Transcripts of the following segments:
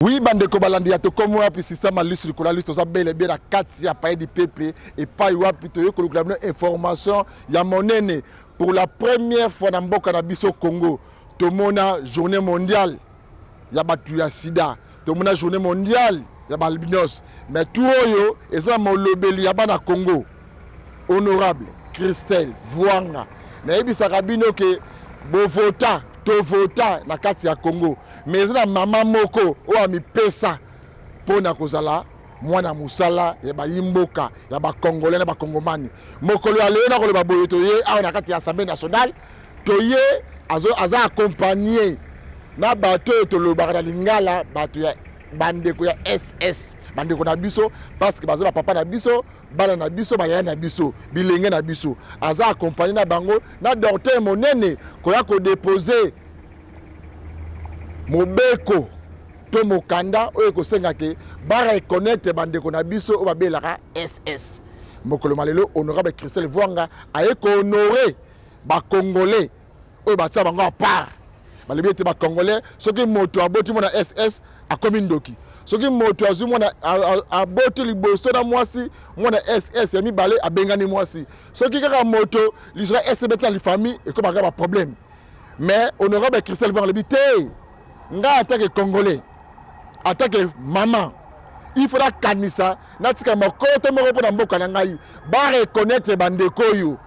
Oui, bande ko balandi ya to comme wapi système liste ko la liste ça bel et bien la 4 ya pays du peuple et pas wapi to ko la information ya monene pour la première fois dans mboka na biso Congo to mona journée mondiale ya batu ya sida to mona journée mondiale ya albinos mais tout oyo eza molobeli ya bana Congo honorable Christelle Vuanga na ebisa kabino ke bo vota to vota na kati ya Congo mais na mama moko o ami pesa pona kozala mwana musala ya ba yimboka ya ba congolais na ba congomani mokolo ya leo na ko ba boyo to ye a na kati ya Assemblée nationale to ye aza accompagné na bato to lo ba lingala bato ya bandeko ya SS bandeko na biso parce que baza papa na biso bana na biso bayaya na biso bilenge na biso aza accompagné na bango na docteur monene ko ya ko déposer mobeko to mokanda oyo ko senga ke ba reconnaître bandeko na biso o babelaka SS mokolo malelo honorable Christelle Vuanga aye ko honorer ba congolais oyo ba tsa bango à part ba lebete ba congolais soki moto aboti mona SS a commune doki soki moto azu mona aboti liboso na mwasi mona SS ya mibale abengani mwasi soki kaka moto lisra SBT na famille et comme ba problème mais honorable Christelle Vuanga lebite nga attaque congolais attaque maman il faudra kanisa natika makoto moko pona mboka na ngai ba reconnaître bandeko yo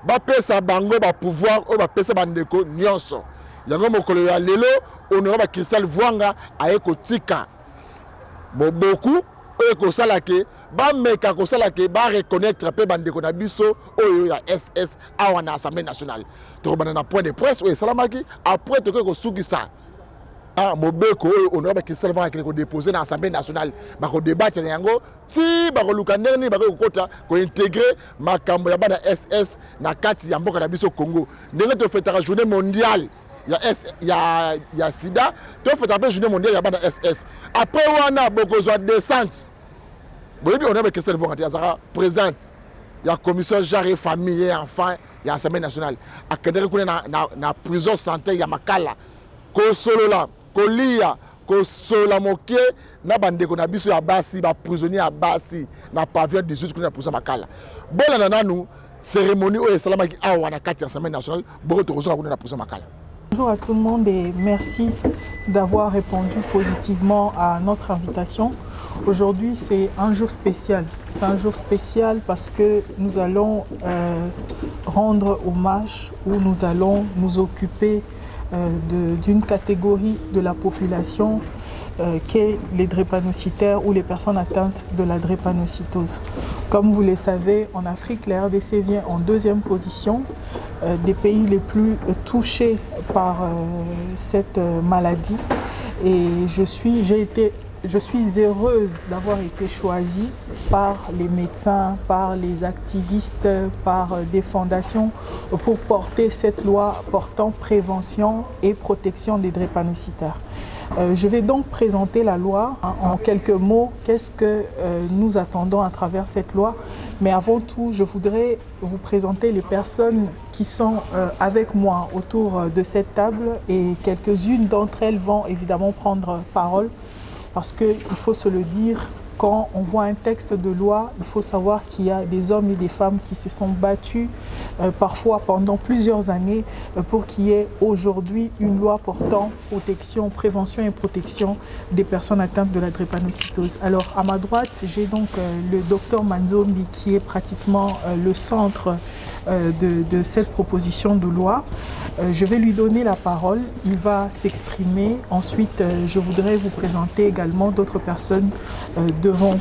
ba pesa bango ba pouvoir o ba pesa bandeko nyonso yango mokolo ya lelo honorable Christelle Vuanga aye kotika moboku oyo kosala ke ba meka kosala ke ba reconnaître pe bandeko na biso oyo ya SS awa na Assemblée nationale to bana na point de presse oyo salamaki après to ko sukisa mobeko oyo honorable Christelle Vuanga ko déposer na Assemblée nationale ba ko débattre yango ti ba ko luka ndeni ba ko kota ko intégrer makambo ya bana SS na kati ya mboka na biso Congo ndenge to fêtera journée mondiale ya sida to fêtera journée mondiale ya bana SS après wana bokozwa descente boyebi honorable Christelle Vuanga azara présente ya commission genre et famille et enfants ya Assemblée nationale akendere kuna na prison santé ya Makala ko solola kolia ko sola moke na bandeko na biso ya basi ba prisonnier ya basi na pavillon 18 kuna pour Makala bola na nanu cérémonie o salama ki awa na kati ya Assemblée nationale boko to kuna na pour Makala. Bonjour à tout le monde et merci d'avoir répondu positivement à notre invitation. Aujourd'hui, c'est un jour spécial. C'est un jour spécial parce que nous allons rendre hommage ou nous allons nous occuper d'une catégorie de la population qu'est les drépanocytaires ou les personnes atteintes de la drépanocytose. Comme vous le savez, en Afrique, la RDC vient en deuxième position des pays les plus touchés par cette maladie. Et je suis heureuse d'avoir été choisie par les médecins, par les activistes, par des fondations pour porter cette loi portant prévention et protection des drépanocytaires. Je vais donc présenter la loi en quelques mots. Qu'est-ce que nous attendons à travers cette loi? Mais avant tout, je voudrais vous présenter les personnes qui sont avec moi autour de cette table et quelques-unes d'entre elles vont évidemment prendre parole parce qu'il faut se le dire, quand on voit un texte de loi, il faut savoir qu'il y a des hommes et des femmes qui se sont battus parfois pendant plusieurs années pour qu'il y ait aujourd'hui une loi portant prévention et protection des personnes atteintes de la drépanocytose. Alors à ma droite, j'ai donc le docteur Manzombi qui est pratiquement le centre de cette proposition de loi. Je vais lui donner la parole, il va s'exprimer. Ensuite, je voudrais vous présenter également d'autres personnes devant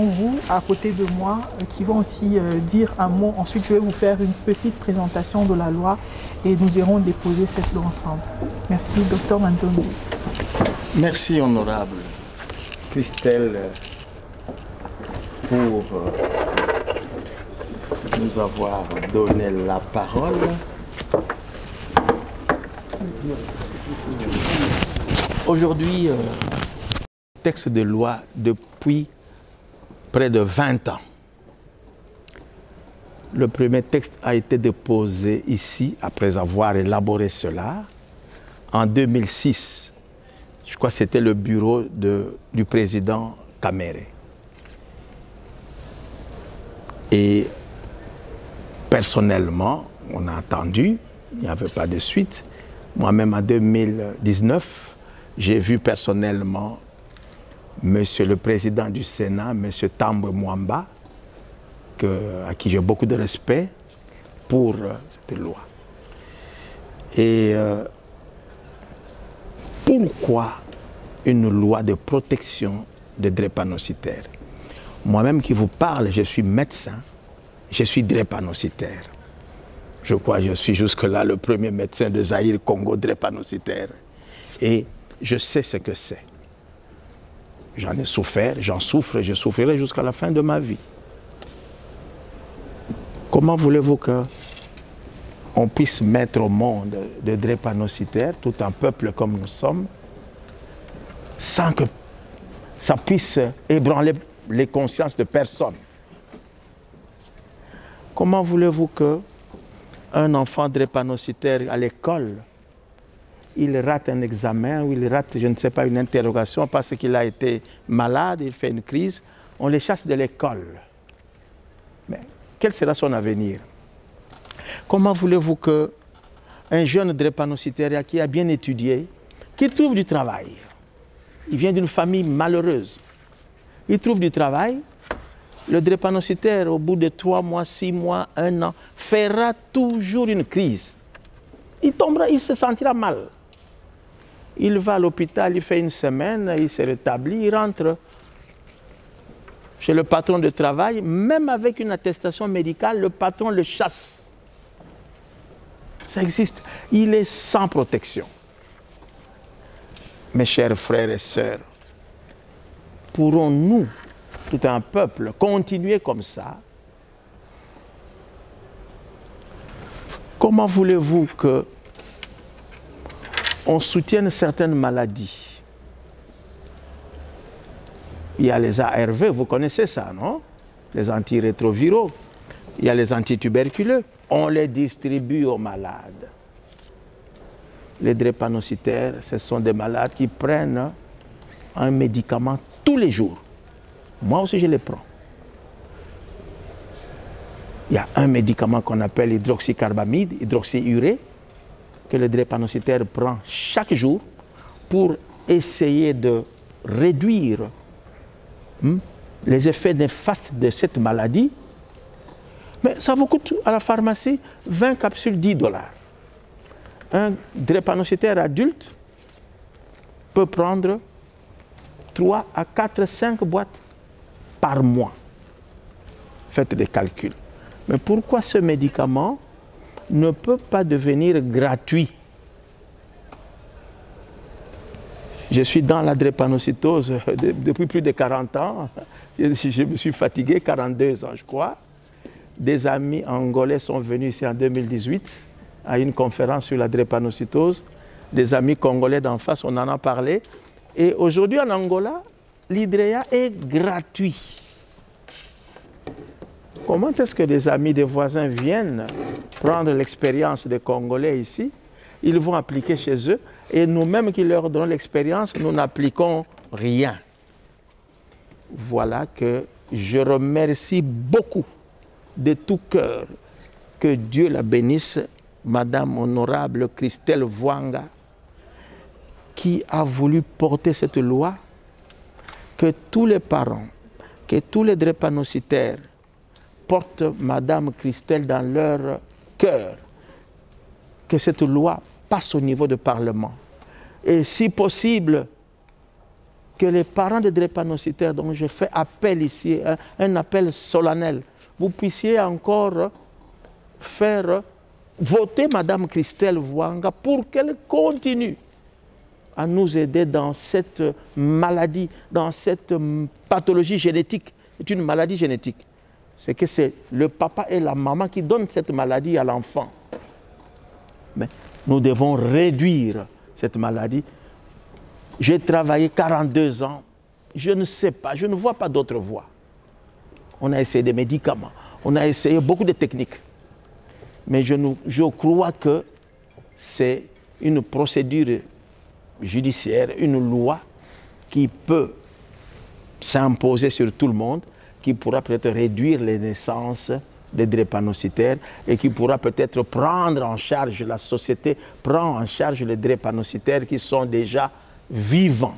vous, à côté de moi, qui vont aussi dire un mot. Ensuite, je vais vous faire une petite présentation de la loi et nous irons déposer cette loi ensemble. Merci, docteur Manzombi. Merci, honorable Christelle, pour nous avoir donné la parole. Aujourd'hui, texte de loi depuis près de 20 ans. Le premier texte a été déposé ici, après avoir élaboré cela, en 2006. Je crois que c'était le bureau du président Kamere. Et personnellement, on a attendu, il n'y avait pas de suite. Moi-même, en 2019, j'ai vu personnellement Monsieur le Président du Sénat, Monsieur Tambwe Mwamba, à qui j'ai beaucoup de respect pour cette loi. Et pourquoi une loi de protection des drépanocytaires? Moi-même qui vous parle, je suis médecin, je suis drépanocytaire. Je crois que je suis jusque-là le premier médecin de Zaïre, Congo, drépanocytaire. Et je sais ce que c'est. J'en ai souffert, j'en souffre et je souffrirai jusqu'à la fin de ma vie. Comment voulez-vous qu'on puisse mettre au monde de drépanocytaires, tout un peuple comme nous sommes, sans que ça puisse ébranler les consciences de personne? Comment voulez-vous qu'un enfant drépanocytaire à l'école, il rate un examen ou il rate, je ne sais pas, une interrogation parce qu'il a été malade, il fait une crise, on les chasse de l'école. Mais quel sera son avenir? Comment voulez-vous qu'un jeune drépanocytaire qui a bien étudié, qui trouve du travail, il vient d'une famille malheureuse, il trouve du travail, le drépanocytaire, au bout de 3 mois, 6 mois, 1 an, fera toujours une crise. Il tombera, il se sentira mal. Il va à l'hôpital, il fait une semaine, il se rétablit, il rentre chez le patron de travail, même avec une attestation médicale, le patron le chasse. Ça existe. Il est sans protection. Mes chers frères et sœurs, pourrons-nous, tout un peuple, continuer comme ça? Comment voulez-vous qu'on soutienne certaines maladies? Il y a les ARV, vous connaissez ça, non? Les antirétroviraux. Il y a les antituberculeux. On les distribue aux malades. Les drépanocytaires, ce sont des malades qui prennent un médicament tous les jours. Moi aussi, je les prends. Il y a un médicament qu'on appelle hydroxycarbamide, hydroxyurée, que le drépanocytaire prend chaque jour pour essayer de réduire les effets néfastes de cette maladie. Mais ça vous coûte à la pharmacie 20 capsules, $10. Un drépanocytaire adulte peut prendre 3 à 4, 5 boîtes par mois. Faites des calculs. Mais pourquoi ce médicament ne peut pas devenir gratuit? Je suis dans la drépanocytose depuis plus de 40 ans. Je me suis fatigué, 42 ans je crois. Des amis angolais sont venus ici en 2018 à une conférence sur la drépanocytose. Des amis congolais d'en face, on en a parlé. Et aujourd'hui en Angola, l'hydréa est gratuit. Comment est-ce que des amis, des voisins viennent prendre l'expérience des Congolais ici? Ils vont appliquer chez eux et nous-mêmes qui leur donnons l'expérience, nous n'appliquons rien. Voilà que je remercie beaucoup de tout cœur, que Dieu la bénisse, Madame Honorable Christelle Vwanga, qui a voulu porter cette loi, que tous les parents, que tous les drépanocytaires portent Madame Christelle dans leur cœur, que cette loi passe au niveau du Parlement. Et si possible, que les parents des drépanocytaires, dont je fais appel ici, un appel solennel, vous puissiez encore faire voter Madame Christelle Vwanga pour qu'elle continue à nous aider dans cette maladie, dans cette pathologie génétique. C'est une maladie génétique. C'est que c'est le papa et la maman qui donnent cette maladie à l'enfant. Mais nous devons réduire cette maladie. J'ai travaillé 42 ans. Je ne sais pas, je ne vois pas d'autre voie. On a essayé des médicaments, on a essayé beaucoup de techniques. Mais je crois que c'est une procédure judiciaire, une loi qui peut s'imposer sur tout le monde, qui pourra peut-être réduire les naissances des drépanocytaires et qui pourra peut-être prendre en charge, la société prend en charge les drépanocytaires qui sont déjà vivants.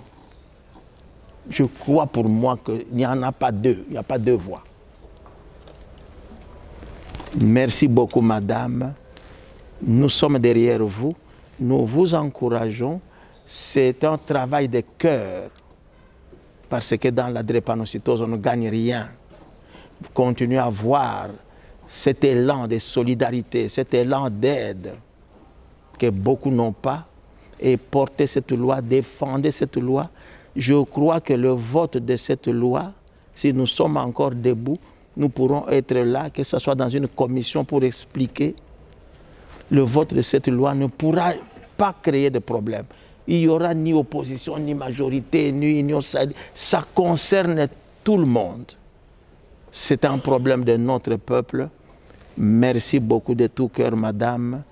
Je crois pour moi qu'il n'y en a pas deux, il n'y a pas deux voies. Merci beaucoup, madame. Nous sommes derrière vous. Nous vous encourageons. C'est un travail de cœur. Parce que dans la drépanocytose, on ne gagne rien. Continuez à voir cet élan de solidarité, cet élan d'aide que beaucoup n'ont pas. Et portez cette loi, défendez cette loi. Je crois que le vote de cette loi, si nous sommes encore debout, nous pourrons être là, que ce soit dans une commission pour expliquer. Le vote de cette loi ne pourra pas créer de problème. Il n'y aura ni opposition, ni majorité, ni union. Ça concerne tout le monde. C'est un problème de notre peuple. Merci beaucoup de tout cœur, madame.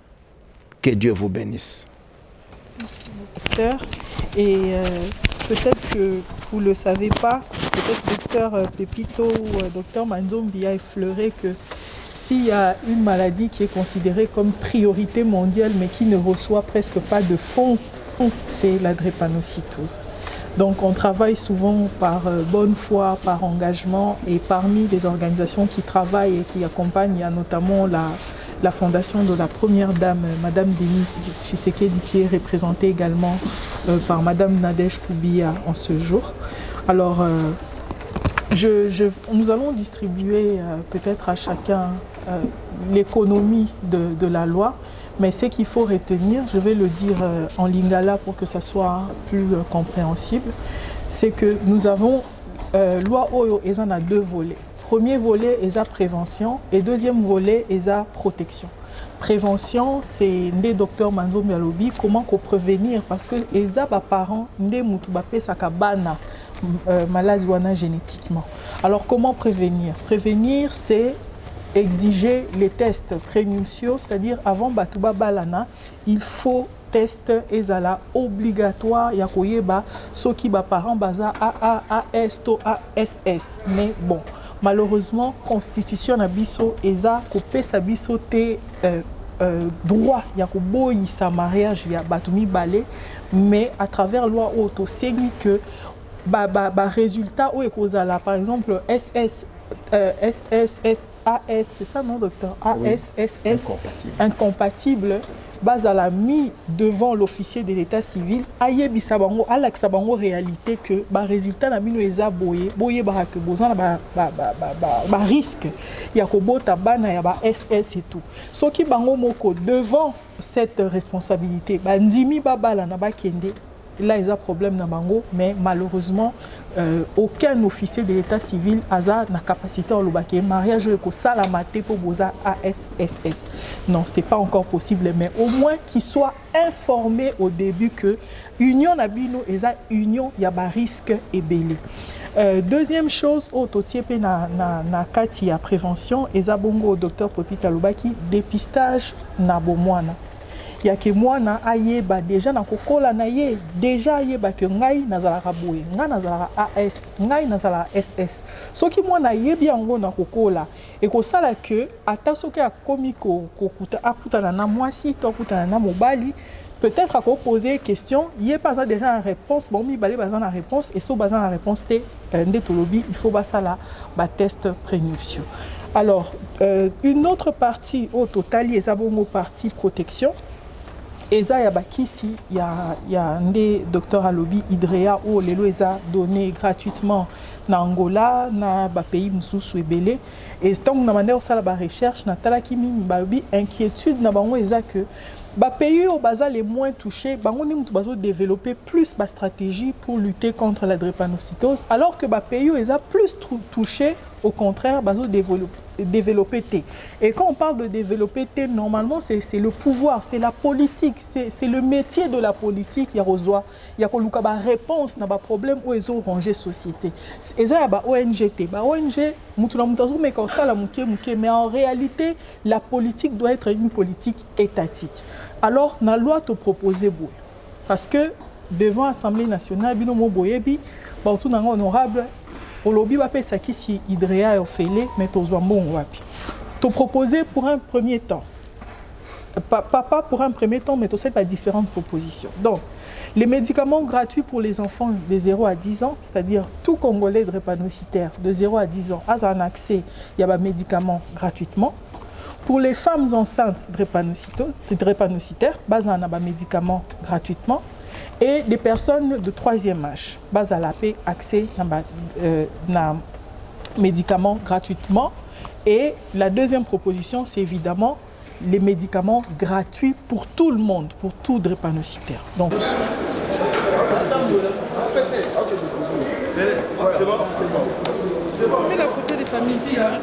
Que Dieu vous bénisse. Merci, docteur. Et peut-être que vous ne le savez pas, peut-être docteur Pepito ou docteur Manzombi a effleuré que s'il y a une maladie qui est considérée comme priorité mondiale mais qui ne reçoit presque pas de fonds, c'est la drépanocytose. Donc on travaille souvent par bonne foi, par engagement, et parmi les organisations qui travaillent et qui accompagnent, il y a notamment la fondation de la première dame, Madame Denise Tshisekedi, qui est représentée également par Madame Nadège Koubia en ce jour. Alors nous allons distribuer peut-être à chacun l'économie de la loi. Mais ce qu'il faut retenir, je vais le dire en lingala pour que ça soit plus compréhensible, c'est que nous avons loi Oyo et en a deux volets. Premier volet est la prévention et deuxième volet est la protection. Prévention, c'est des docteurs Manzo Mialobi, comment prévenir, parce que les parents des moutubapé sakabana maladie génétiquement. Alors comment prévenir? Prévenir, c'est exiger les tests prénuptiaux, c'est-à-dire avant Batouba Balana, il faut test ezala obligatoire ya koyeba soki ba parents baza AAS to ASS. Mais bon, malheureusement constitution na biso eza kopesa biso te droit ya koboyisa mariage ya batumi balé, mais à travers loi auto c'est que résultat ou ekozala par exemple SSS AS, c'est ça non docteur? ASSS, incompatible, base à la mis devant l'officier de l'état civil, aye bisabango, alaksabango réalité que résultat na bino eza boye que bozana risque ya kobota bana ya SS et tout. Soki bango moko devant cette responsabilité, ndimi babala na bakende. Là, il y a un problème dans Bango, mais malheureusement, aucun officier de l'état civil n'a la capacité de mariage et salamate pour boza ASSS. Non, ce n'est pas encore possible, mais au moins qu'il soit informé au début que l'union nabino et la union, il y a un risque et belé. Deuxième chose, au totiepe na kati ya prévention, et za bongo docteur Popita Lubaki, dépistage na bomwana. Il y a que moi na ayeba déjà na kokola na ye déjà ayeba que ngai nazalaka boye ngai nazalaka AS ngai nazalaka SS soki moi na yebi yango na kokola et ko sala que ata soki akomi ko akutana na mwasi to akutana na mobali peut-être à poser question il est pas déjà en réponse bon mi balé bazan la réponse et so bazan la réponse té ndetolobi il faut basa la test prénuptiaux. Alors une autre partie au total il y a bongo partie protection. Et ça, il y a des docteurs à lobby Hydrea où les lois ont donné gratuitement en Angola, dans les pays Moussous et Belé. Et tant que nous avons la recherche, nous avons inquiétude que les pays les moins touchés ont développé plus de stratégies pour lutter contre la drépanocytose, alors que les pays les plus touchés, au contraire, développer T. Et quand on parle de développer T, normalement, c'est le pouvoir, c'est la politique, c'est le métier de la politique. Il y a une réponse à un problème où ils ont rangé société. Et ça, il y a ONG, mais en réalité, la politique doit être une politique étatique. Alors, la loi te propose, parce que devant l'Assemblée nationale, bino mo boyebi, tout nanga honorable, au lobby va pesa qui si Idrea Ophélie, mais tozwa mbongo wapi. To proposer pour un premier temps. Pas pour un premier temps, mais aussi par différentes propositions. Donc, les médicaments gratuits pour les enfants de 0 à 10 ans, c'est-à-dire tout Congolais drépanocytaire de 0 à 10 ans a un accès, il y a des médicaments gratuitement. Pour les femmes enceintes drépanocytaires, il y a des médicaments gratuitement. Et les personnes de 3e âge, il y a accès à des médicaments gratuitement. Et la deuxième proposition, c'est évidemment les médicaments gratuits pour tout le monde, pour tout drépanocytaire. Donc, on fait la photo des familles ici. Hein.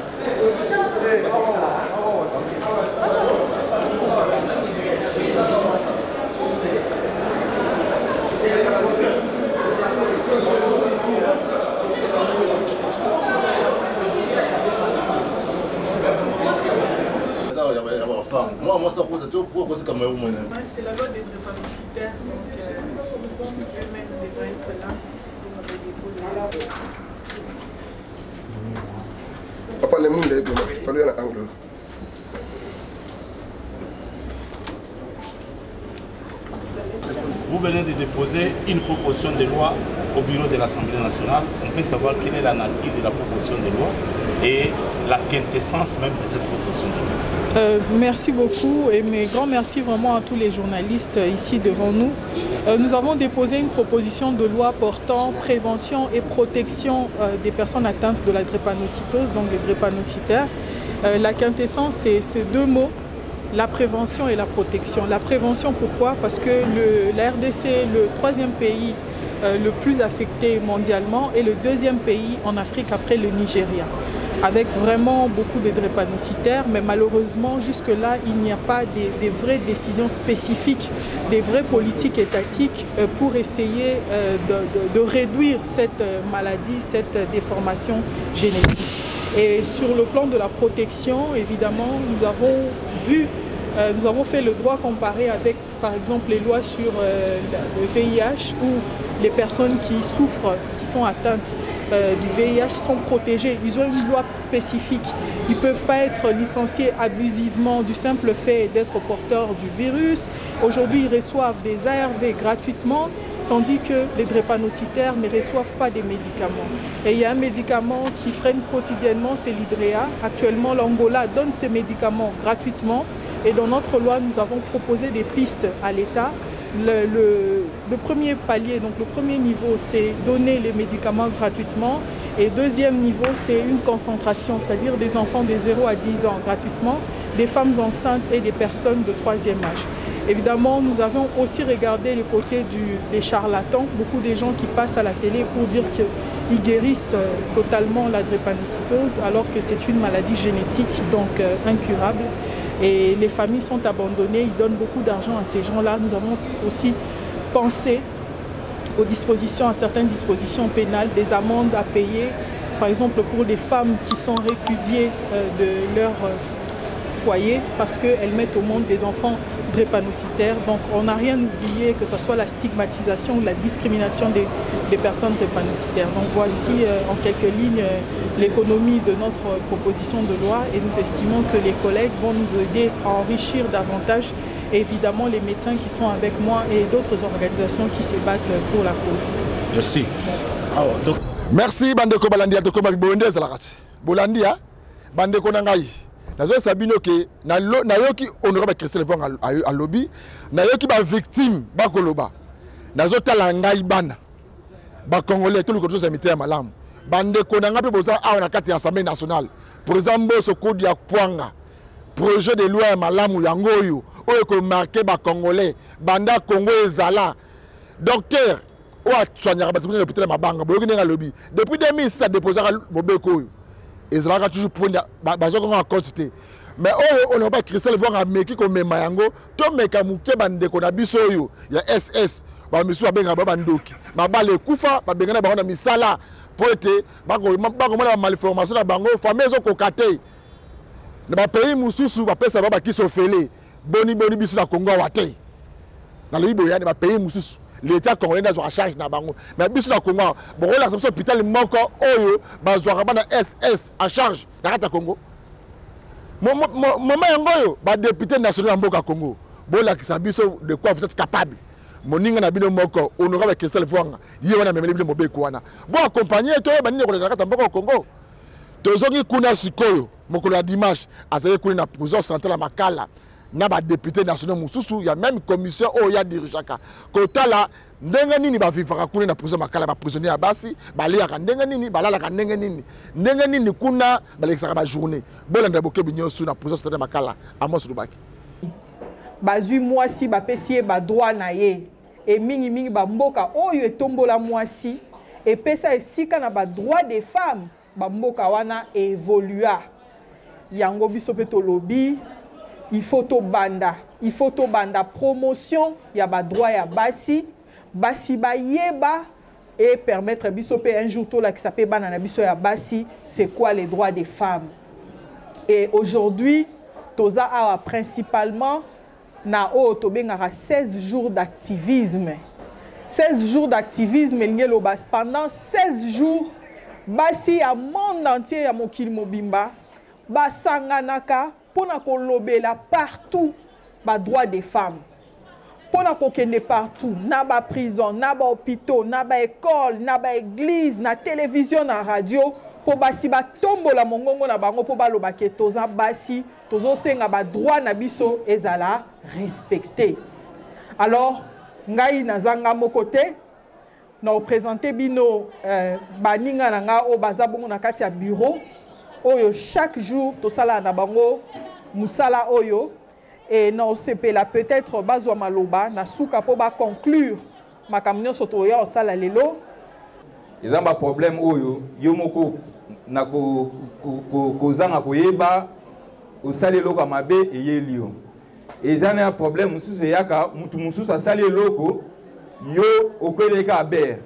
Moi, ça coûte tout. Pourquoi c'est comme vous? C'est la loi des drépanocytaires, donc eux-mêmes devraient être là. Papa, le monde est comment? Il fallait un angle. Vous venez de déposer une proposition de loi au bureau de l'Assemblée nationale. On peut savoir quelle est la nature de la proposition de loi et la quintessence même de cette proposition de loi. Merci beaucoup et mes grands merci vraiment à tous les journalistes ici devant nous. Nous avons déposé une proposition de loi portant prévention et protection des personnes atteintes de la drépanocytose, donc les drépanocytaires. La quintessence, c'est ces deux mots, la prévention et la protection. La prévention, pourquoi? Parce que la RDC est le 3e pays le plus affecté mondialement et le 2e pays en Afrique après le Nigeria, avec vraiment beaucoup de drépanocytaires, mais malheureusement, jusque-là, il n'y a pas des vraies décisions spécifiques, des vraies politiques étatiques pour essayer de réduire cette maladie, cette déformation génétique. Et sur le plan de la protection, évidemment, nous avons fait le droit comparé avec, par exemple, les lois sur le VIH, où les personnes qui souffrent, qui sont atteintes du VIH sont protégés. Ils ont une loi spécifique. Ils ne peuvent pas être licenciés abusivement du simple fait d'être porteurs du virus. Aujourd'hui, ils reçoivent des ARV gratuitement, tandis que les drépanocytaires ne reçoivent pas des médicaments. Et il y a un médicament qu'ils prennent quotidiennement, c'est l'Hydrea. Actuellement, l'Angola donne ces médicaments gratuitement. Et dans notre loi, nous avons proposé des pistes à l'État. Le premier palier, donc le premier niveau, c'est donner les médicaments gratuitement. Et deuxième niveau, c'est une concentration, c'est-à-dire des enfants de 0 à 10 ans gratuitement, des femmes enceintes et des personnes de 3e âge. Évidemment, nous avons aussi regardé le côté des charlatans, beaucoup de gens qui passent à la télé pour dire qu'ils guérissent totalement la drépanocytose, alors que c'est une maladie génétique, donc incurable. Et les familles sont abandonnées, ils donnent beaucoup d'argent à ces gens-là. Nous avons aussi pensé à certaines dispositions pénales, des amendes à payer, par exemple pour les femmes qui sont répudiées de leur foyer parce qu'elles mettent au monde des enfants drépanocytaires. Donc on n'a rien oublié, que ce soit la stigmatisation ou la discrimination des personnes drépanocytaires. Donc voici en quelques lignes l'économie de notre proposition de loi et nous estimons que les collègues vont nous aider à enrichir davantage, et évidemment les médecins qui sont avec moi et d'autres organisations qui se battent pour la cause. Merci. Merci bandeko balandia to koma bibondeza la kati. Bolandia bandeko nangai. Nazo sabino ke na yoki honorable Christelle Vwanga a lobby, na yoki ba victime ba koloba. Nazo tala ngai bana. Ba congolais tout le côté samité ya malamu. Bandeko nanga pe boza a na kati ya Assemblée nationale. Président so kodi ya Pwanga. Projet de loi ya malamu yango yo oyo ko marqué ba congolais banda Congo ezala. Docteur oa soignera ba l'hôpital mabanga boyoki nga lobby. Depuis 2006 a déposé Mobeko. Ezalaka toujours prendre bazokonga en quantité. Mais on n'a pas Christelle Vwanga meki ko mema yango to meka muke bandeko na biso yo ya SS ba misu abenga ba bandoki mabale kufa ba bengana ba na misala poete bango mona malformation na bango famille zo kokate na ba pays mususu ba pesa ba kiso fele boni biso na Congo wate na libo ya ba pays mususu l'état congolais n'a pas charge na bango mais biso na Congo bon la hôpital moko oyo bazwaka bana SS en charge na kata Congo moment yango ba député national mboka Congo bola ki biso de quoi vous êtes capable moninga na bino moko honorable Christelle Vwanga ye wana memeli bino mobeko wana bo accompagner to ba nini ko na kata mboka Congo tozongi kuna sikoyo mokolo ya dimanche azali kuna na prison centrale Makala na ba député national mususu ya même commission o ya dirigeaka kotala ndenge nini ba vivaka kuna na prison Makala ba prisonnier ya basi baliaka ndenge nini balalaka ndenge nini kuna balekisaka ba journée bolanda bokebi nyonso na prison centrale Makala Amos Lubaki bazui mwasi bapesi ba droit na ye et mingi ba mboka oyo etombola mwasi et pesa esika na ba droit des femmes ba mboka wana évolua yango biso pe to lobby il faut to banda promotion ya ba droit ya basi ba yeba et permettre biso pe un jour to la qui s'appelle bana na biso ya basi c'est quoi les droits des femmes et aujourd'hui toza awa principalement na o to bengara 16 jours d'activisme 16 jours d'activisme pendant 16 jours basi ya monde entier ya mokili mobimba basanganaka pona kolobela partout ba droit des femmes pona kokende partout na ba prison na ba hôpitaux na ba école na ba église na télévision na radio po basi ba tombola mongongo na bango po baloba ke toza basi tozo senga ba droit na biso ezala respecté. Alors ngai nazanga mokote na présenter bino baninga nanga o bazabongo na kati ya bureau oyo chaque jour to sala na bango musala oyo et na osepela peut-être bazwa maloba na suka po ba conclure makamnyo soto ya osala lelo ezamba problème oyo yo moko na kozanga koyeba osala eloko mabe eyelio ezana un problème mususu yaka mutu mususu asali eloko yo okweleka aber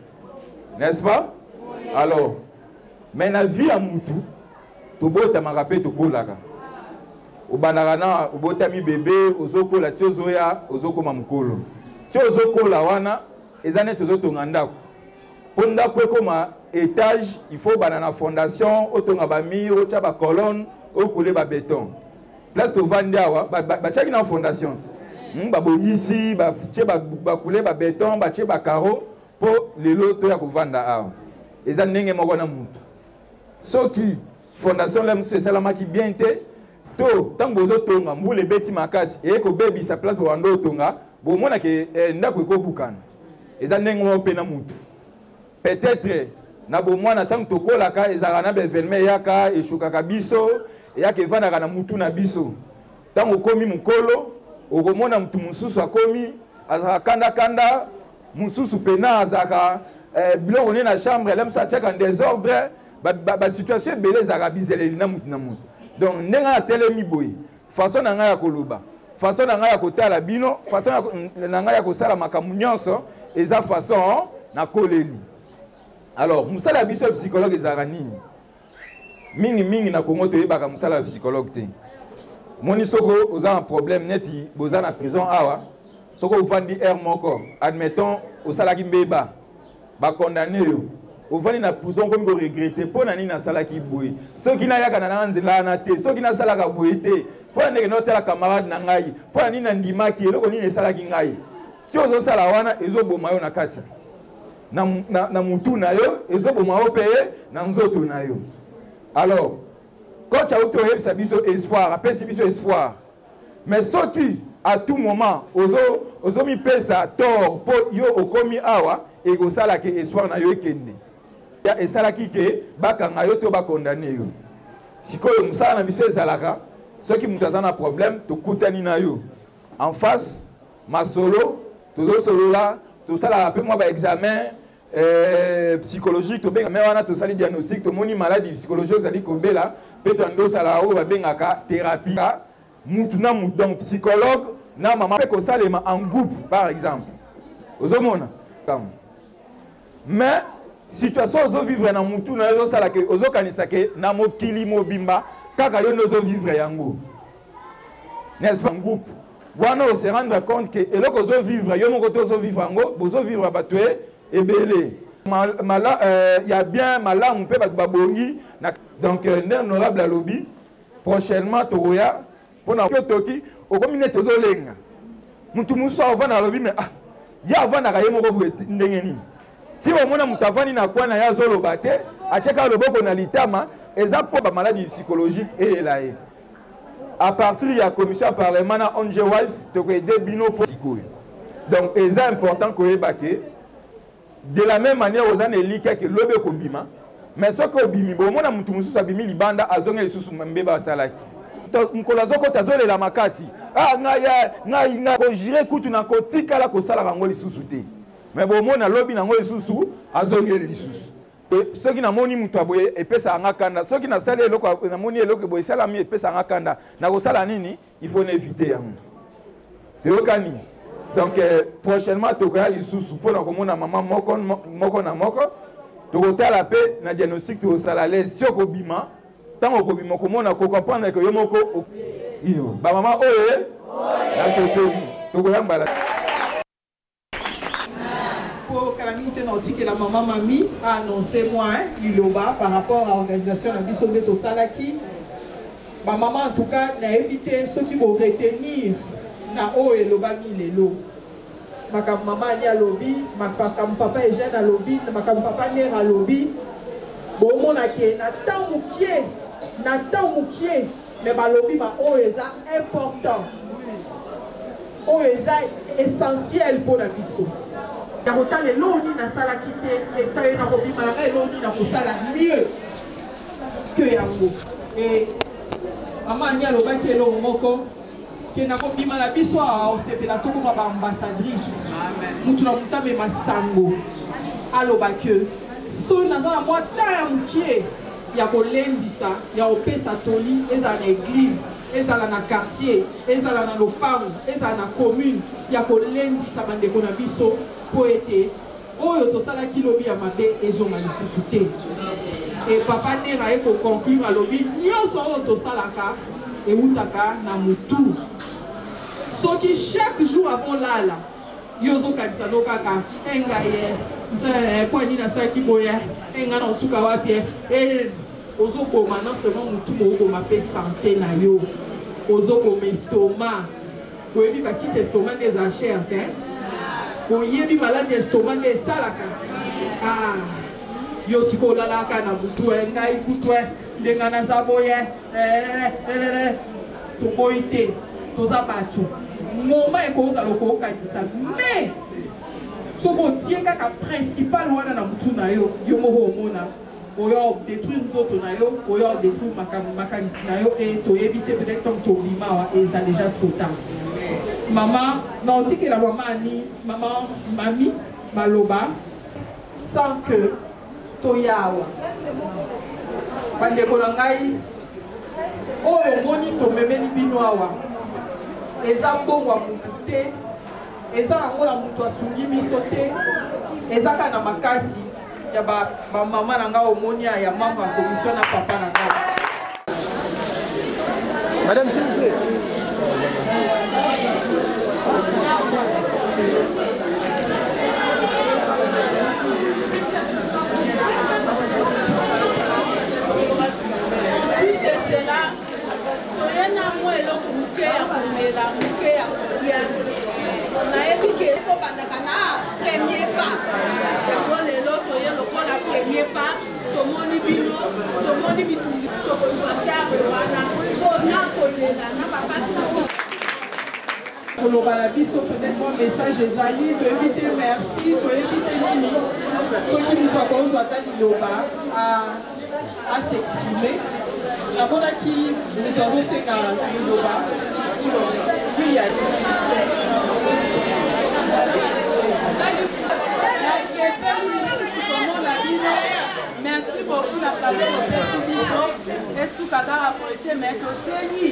n'est-ce pas alors mais na vie ya mutu tobota makape tokolaka obandaka na obotami bébé ozokola tiozoya ozokoma mukolo tiozokola wana ezana tozotonga ndako po ndako ekoma étage il faut bana na fondation otonga ba mur otia ba colonne okule ba béton place tovandi awa batiaki na fondation babongisi batie bakule ba béton batie ba carreau po lelo toya kovanda awa eza ndenge moko na mutu soki fondation la musu esalamaki bien te to ntango ozotonga mbula ebeti makasi ekobebisa place bowanda otonga bomona ke ndako ekobukana eza ndenge moko mpe na mutu peut-être na bomwana ntango tokolaka ezalaka na baévénement eyaka eshukaka biso eyaka evandaka na mutu na biso ntango okomi mokolo okomona mutu mosusu akomi azalaka kandakanda mosusu pena azalaka biloko ne na chambre ele mosusu atiaka désordre basituation ebele ezalaka bizeleli na mutu na mutu donc ndenge na telemi boye façon na ngai ya koloba façon na ngai ya kotala bino façon na ngai ya kosala makambo nyonso eza façon na koleli. Alors musala ya biso psychologue ezalaka nini mingi na Congo toyebaka musala ya psychologue te moni soko oza un problème neti boza na prison awa soko ofandi air moko admettons osalaki mbeba bakondamne yo ofandi na prison komi ko regretter mpo na nini nasalaki boye soki nayaka na nzela na te soki nasalaka boye te mpo na ndenge naotala camarade na ngai mpo na nini nandimaki eloko nini esalaki ngai ti ozosala wana ezoboma yo na kati na mutu na yo ezoboma yo mpe na nzoto na yo. Alors coach auto oyebisa biso espoir apesi biso espoir mais soki à tout moment ozomipesa tort mpo yo okomi awa ekosalaka espoir na yo ekende esalaki ke bakanga yo to bakondane yo sikoyo mosala na biso ezalaka soki moto aza na problème tokutani na yo en face masolo tozosolola tosalaka mpe mwa baexamen psychologique tobenga me wana tosali diagnostic tomoni maladie psychologique ozali kobela mpe tondosala oyo babengaka thérapie mutu na mutu donc psychologue na mama mpe kosalema en groupe par exemple ozomona mais situation ozovivre na mutu na yo ozosala ke ozokanisa ke na mokili mobimba kaka yo nde ozovivre yango n'est-ce pas groupe wana on se rendre compte que eloko ozo vivre yo moko ozo vivre ango bozo vivre bato ebele il y a bien malamu pe bato babongi donc honorable alobi prochainement toya pona que toki okomi neti ozolenga mutu muso avana alobi mais ah ya avana ka ye moko boye ndenge nini si omona mutu avani na kwana ya zoloba te atiaka loboko na litama eza mpo bamaladi psychologique eyela ye. À partir de la commission parlement na onje wife tokoyede bino po sikoyo. Donc c'est important que de la même manière aux an elika que lobe ko bima mais ce que bimi bo mona mutu mususu abimi libanda azonga lisusu mbeba salaki to nkolazo ko tazole la makasi ah nga ko jire kutu na ko tikala ko sala bango lisusu te mais bo mona lobi na ngo lisusu azonga lisusu. Ceux qui n'ont pas de moutaboué et pèsent en akanda, ceux qui n'ont pas de moni et l'autre boy salami et pèsent en akanda, n'a pas salanini, il faut éviter. Donc prochainement, tu vas aller sous pour la commune à maman moko na moko, tu vas la paix, na diagnostic tu vas salaler sur le bima, tant au bima comment on a comprendre que yomoko, bah maman oye, là c'est tout, tu vas emballer. Pour calamité nautique et la maman Mami a annoncé moi Liloba par rapport à l'organisation de la Bissonde au Salaki. Ma maman en tout cas n'a évité ceux qui vont retenir na o et loba milelo. Ma maman ni à lobby, ma papa est jeune à lobby, ma papa mère à lobby. Bon mon aké na tant moukié, mais ma lobby ma o est important. O est essentiel pour la Bissonde. Yarota le loni na sala kite et tayo na robi malare loni na kosala mieux que yango et maman nya loba ki elo moko ke na robi mala biso a osepela to comme ambassadrice mutu na mutabe masango aloba que so na sala moi ta mukie ya kolendisa ya opesa toli eza na église ezala na quartier ezala na lopango ezala na commune ya kolendisa bandeko na biso po ete oyo tosalaki lobi ya mabe ezonga lisusu te et papa nera eko conclure alobi nyonso oyo tosalaka eutaka na mutu soki chaque jour avant lala yo ozokanisa no kaka enga ye po nini nasalaki boye enga na osuka wapi ozoboma non seulement mutu mookoma mpe santé na yo ozoboma estomac oyebi bakisi estomac nde eza cher te oyebi maladi estomac nde esalaka yo siko olalaka na butu ngai kutu ndenga naza boye toboyi te toza bato moma ekozala okookanisa mais soki otie kaka principal wana na mutu na yo yo moko omona oyo détruire nzoto na yo oyo détruire makanisi na yo et toyebi te peut-être tant tobima wa et ça déjà trop tard. Maman na otikela maman ani maman mami maloba sans que toyawa bandeko na ngai oyo moni tomemeli bino awa eza mbongo ya mutu te eza nango na mutu asungi miso te eza kaka na makasi ya ba mama na nga omoni ya membre ya commission na papa na nga. Madame, s'il vous plaît. Plus de cela, toyena mo eloko muke ya komela muke ya kolia nayebi ke ekobandaka na premier pas yango lelo toye lokola premier pas tomoni bino tomoni bitungi tokozwatare wana mpona kolela na bapasi koloba na biso peut-être un message ezali toyebi te merci toyebi te nini soki moto akozwa ata liloba à s'exprimer namonaki moto azosenga liloba oui merci beaucoup la famille et sous kadara pour être mais que c'est lui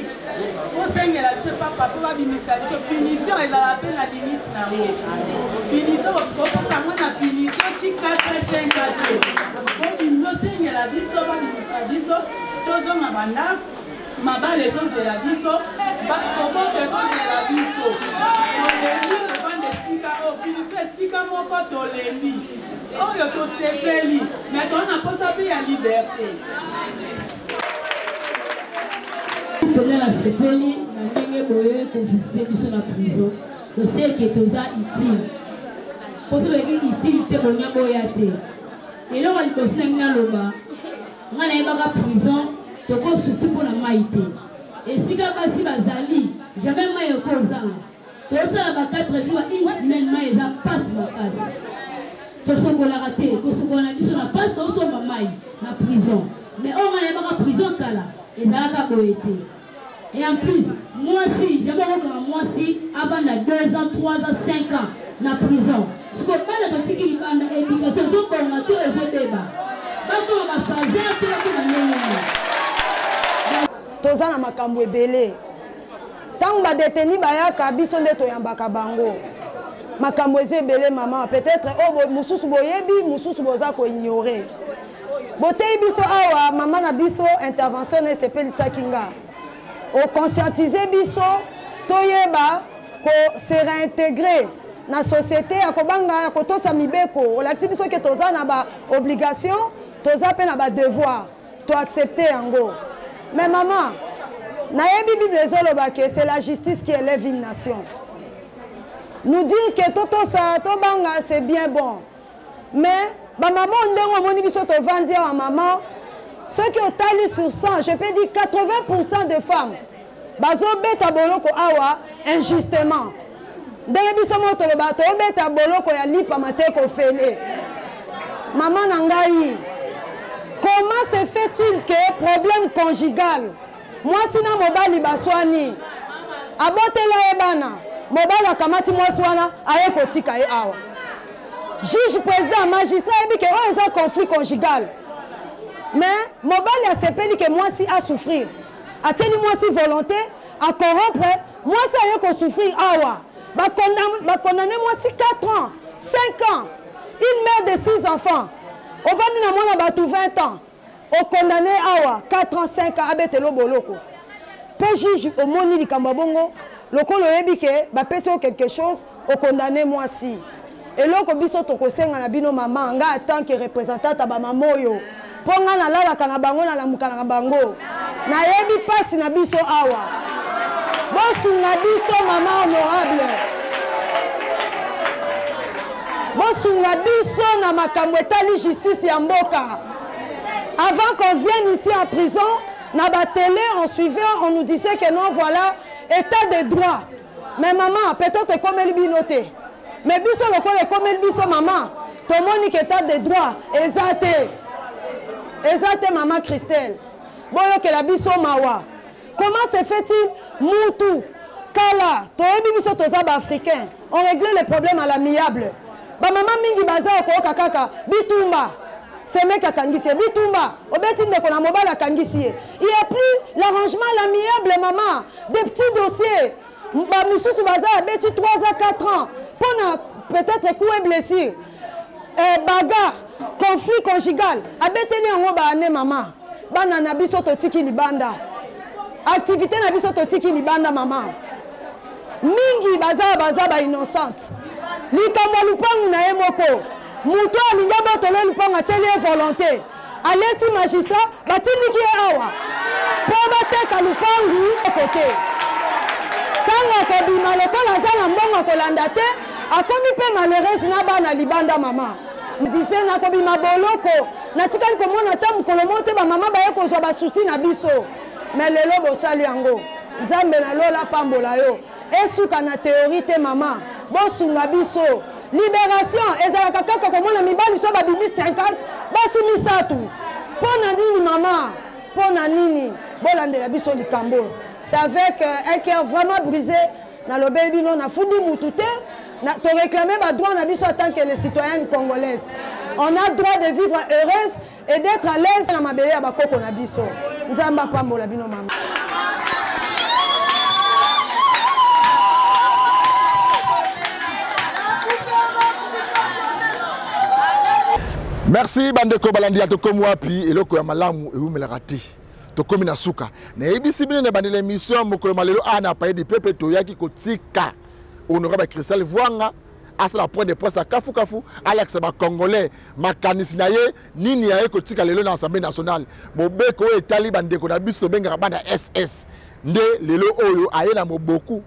on sait que la papa va bimisa punition et la peine la limite na punition pour ça moi na punition ti 4 5 4 pour une autre il la biso va bimisa biso tozo mabanda mabale zo de la biso Pendant la sepeli, na ndenge boye ko visiter biso na prison. Je sais que toza utile. Pour ceux qui utilité bonya boya te. Et là on va bosser na loba. On a yeba prison, to ko souffrir pour la maïté. Et si ka basi bazali, jamais mai ko zanga. To ça la 4 jours, une semaine mai za passe ma casse. To so ko la raté, to so ko na biso na passe to so mamai na prison. Mais on a yeba prison kala. Et là ka boyete. Et en plus, moi aussi, j'aimerais que moi aussi, avant 2 ans, 3 ans, 5 ans, dans la prison. Ce qu'on parle de l'éducation, c'est bon, tout est je débat. Parce qu'on va faire tout le toza na makambo ebele. Tant ba détenu bayaka biso nde toyambaka bango. Makambo ebele maman, peut-être oh mususu boyebi, mususu boza ko ignorer. Botei biso awa maman na biso intervention ne sepelisa kinga. Au conscientiser biso toyeba ko se réintégrer na société akobanga ko tosa mibeko olakisi biso ke toza na ba obligation toza pe na ba devoir to accepter yango. Mais maman na yebi bible ezoloba ke c'est la justice qui élève une nation. Nous dire que toto sa to banga c'est bien bon. Mais ba maman ndengo moni biso to vandir à maman. Ceux qui ont tali sur 100, je peux dire 80% de femmes, bazo beta boloko awa injustement. Ndenge biso moto le bato beta boloko ya lipa mateko fele. Maman nangai, comment se fait-il que problème conjugal? Moi sina mobali baswani. Abotela ebana, mobali kamati mwaswana aye kotika e awa. Juge, président, magistrat ebi ke o eza conflit conjugal. Mais mobali a sepeli que moi si à souffrir. A-t-il moi si volonté à corrompre, moi si aye ko souffrir awa. Ba condamner moi si 4 ans, 5 ans. Une mère de 6 enfants. Au vandi na mona batu 20 ans. Au condamné awa 4 ans, 5 ans abetelo boloko. Pe juge au moni likambo bongo, lokolo yebi ke ba peso quelque chose au condamné moi si. Et loko biso to kosenga na bino maman nga en tant que représentante ba mamoyo. Ponga na lala kana bango na lamuka na bango. Na yebi pasi na biso awa. Bosu na biso maman honorable. Bosu na biso na makambo etali justice ya mboka. Avant qu'on vienne ici en prison, na ba télé on suivait, on nous disait que non voilà état de droit. Mais maman peut-être comme elle binoté. Mais biso lokole comme elle biso maman, to monique état de droit exacté. Exacte maman Christelle. Boyo que la biso mawa. Comment se fait-il Moutou, Kala, toyebi biso tozaba africain. On réglait les problèmes à l'amiable. Ba maman mingi baza ko kakaka bitumba. C'est mec akangisi bitumba. Obeti ndeko na mobile akangisi. Il y a plus l'arrangement à l'amiable maman. Des petits dossiers. Ba misusu baza beti 3 à 4 ans. Pour peut-être coup et blessure. Bagarre. Conflit conjugal. Abeteli yango ba ane maman. Bana na biso totiki libanda. Activité na biso totiki libanda maman. Mingi baza ba innocente. Likambo lupangu na yemoko. Muto alinga botole lupangu ateli volonté. Alesi magistrat batindiki awa. Po bateka lupangu côté. Tanga ko bima lokola zala mbongo kolanda te. Akomi pe malheureuse na bana libanda maman. Disait na ko bima boloko. Na tikali ko mona ta mukolo mote ba mama ba yeko zo ba souci na biso. Mais lelo bo sali yango. Nzambe na lola pambola yo. Esuka na théorie te maman. Bo sunga biso. Libération ezalaka kaka ko mona mibali so ba bimi 50 basi misatu. Pona nini maman? Pona nini? Bolandela biso likambo. C'est avec un cœur vraiment brisé na lobeli bino na fundi mutute. Tu réclamer ma droit en tant que les citoyennes congolaises. On a le droit de vivre heureuse et d'être à l'aise dans ma belle à Bakoko Nabiso. Nzamba Pambola Bino Mama. Merci Bandeko Balandi Atoko Mwapi et Loko Yamalamu et Oumelarati. tokomi na suka na ebisi bino na bandela émission mokolo malelo ana paye di pepe toyaki kotika honorable Christelle Vwanga asa la point de presse à Kafu Alex ba congolais makanisi na ye nini ya kotika lelo na assemblée nationale mobeko e taliban de ko na biso benga bana SS nde lelo oyo aye na moboku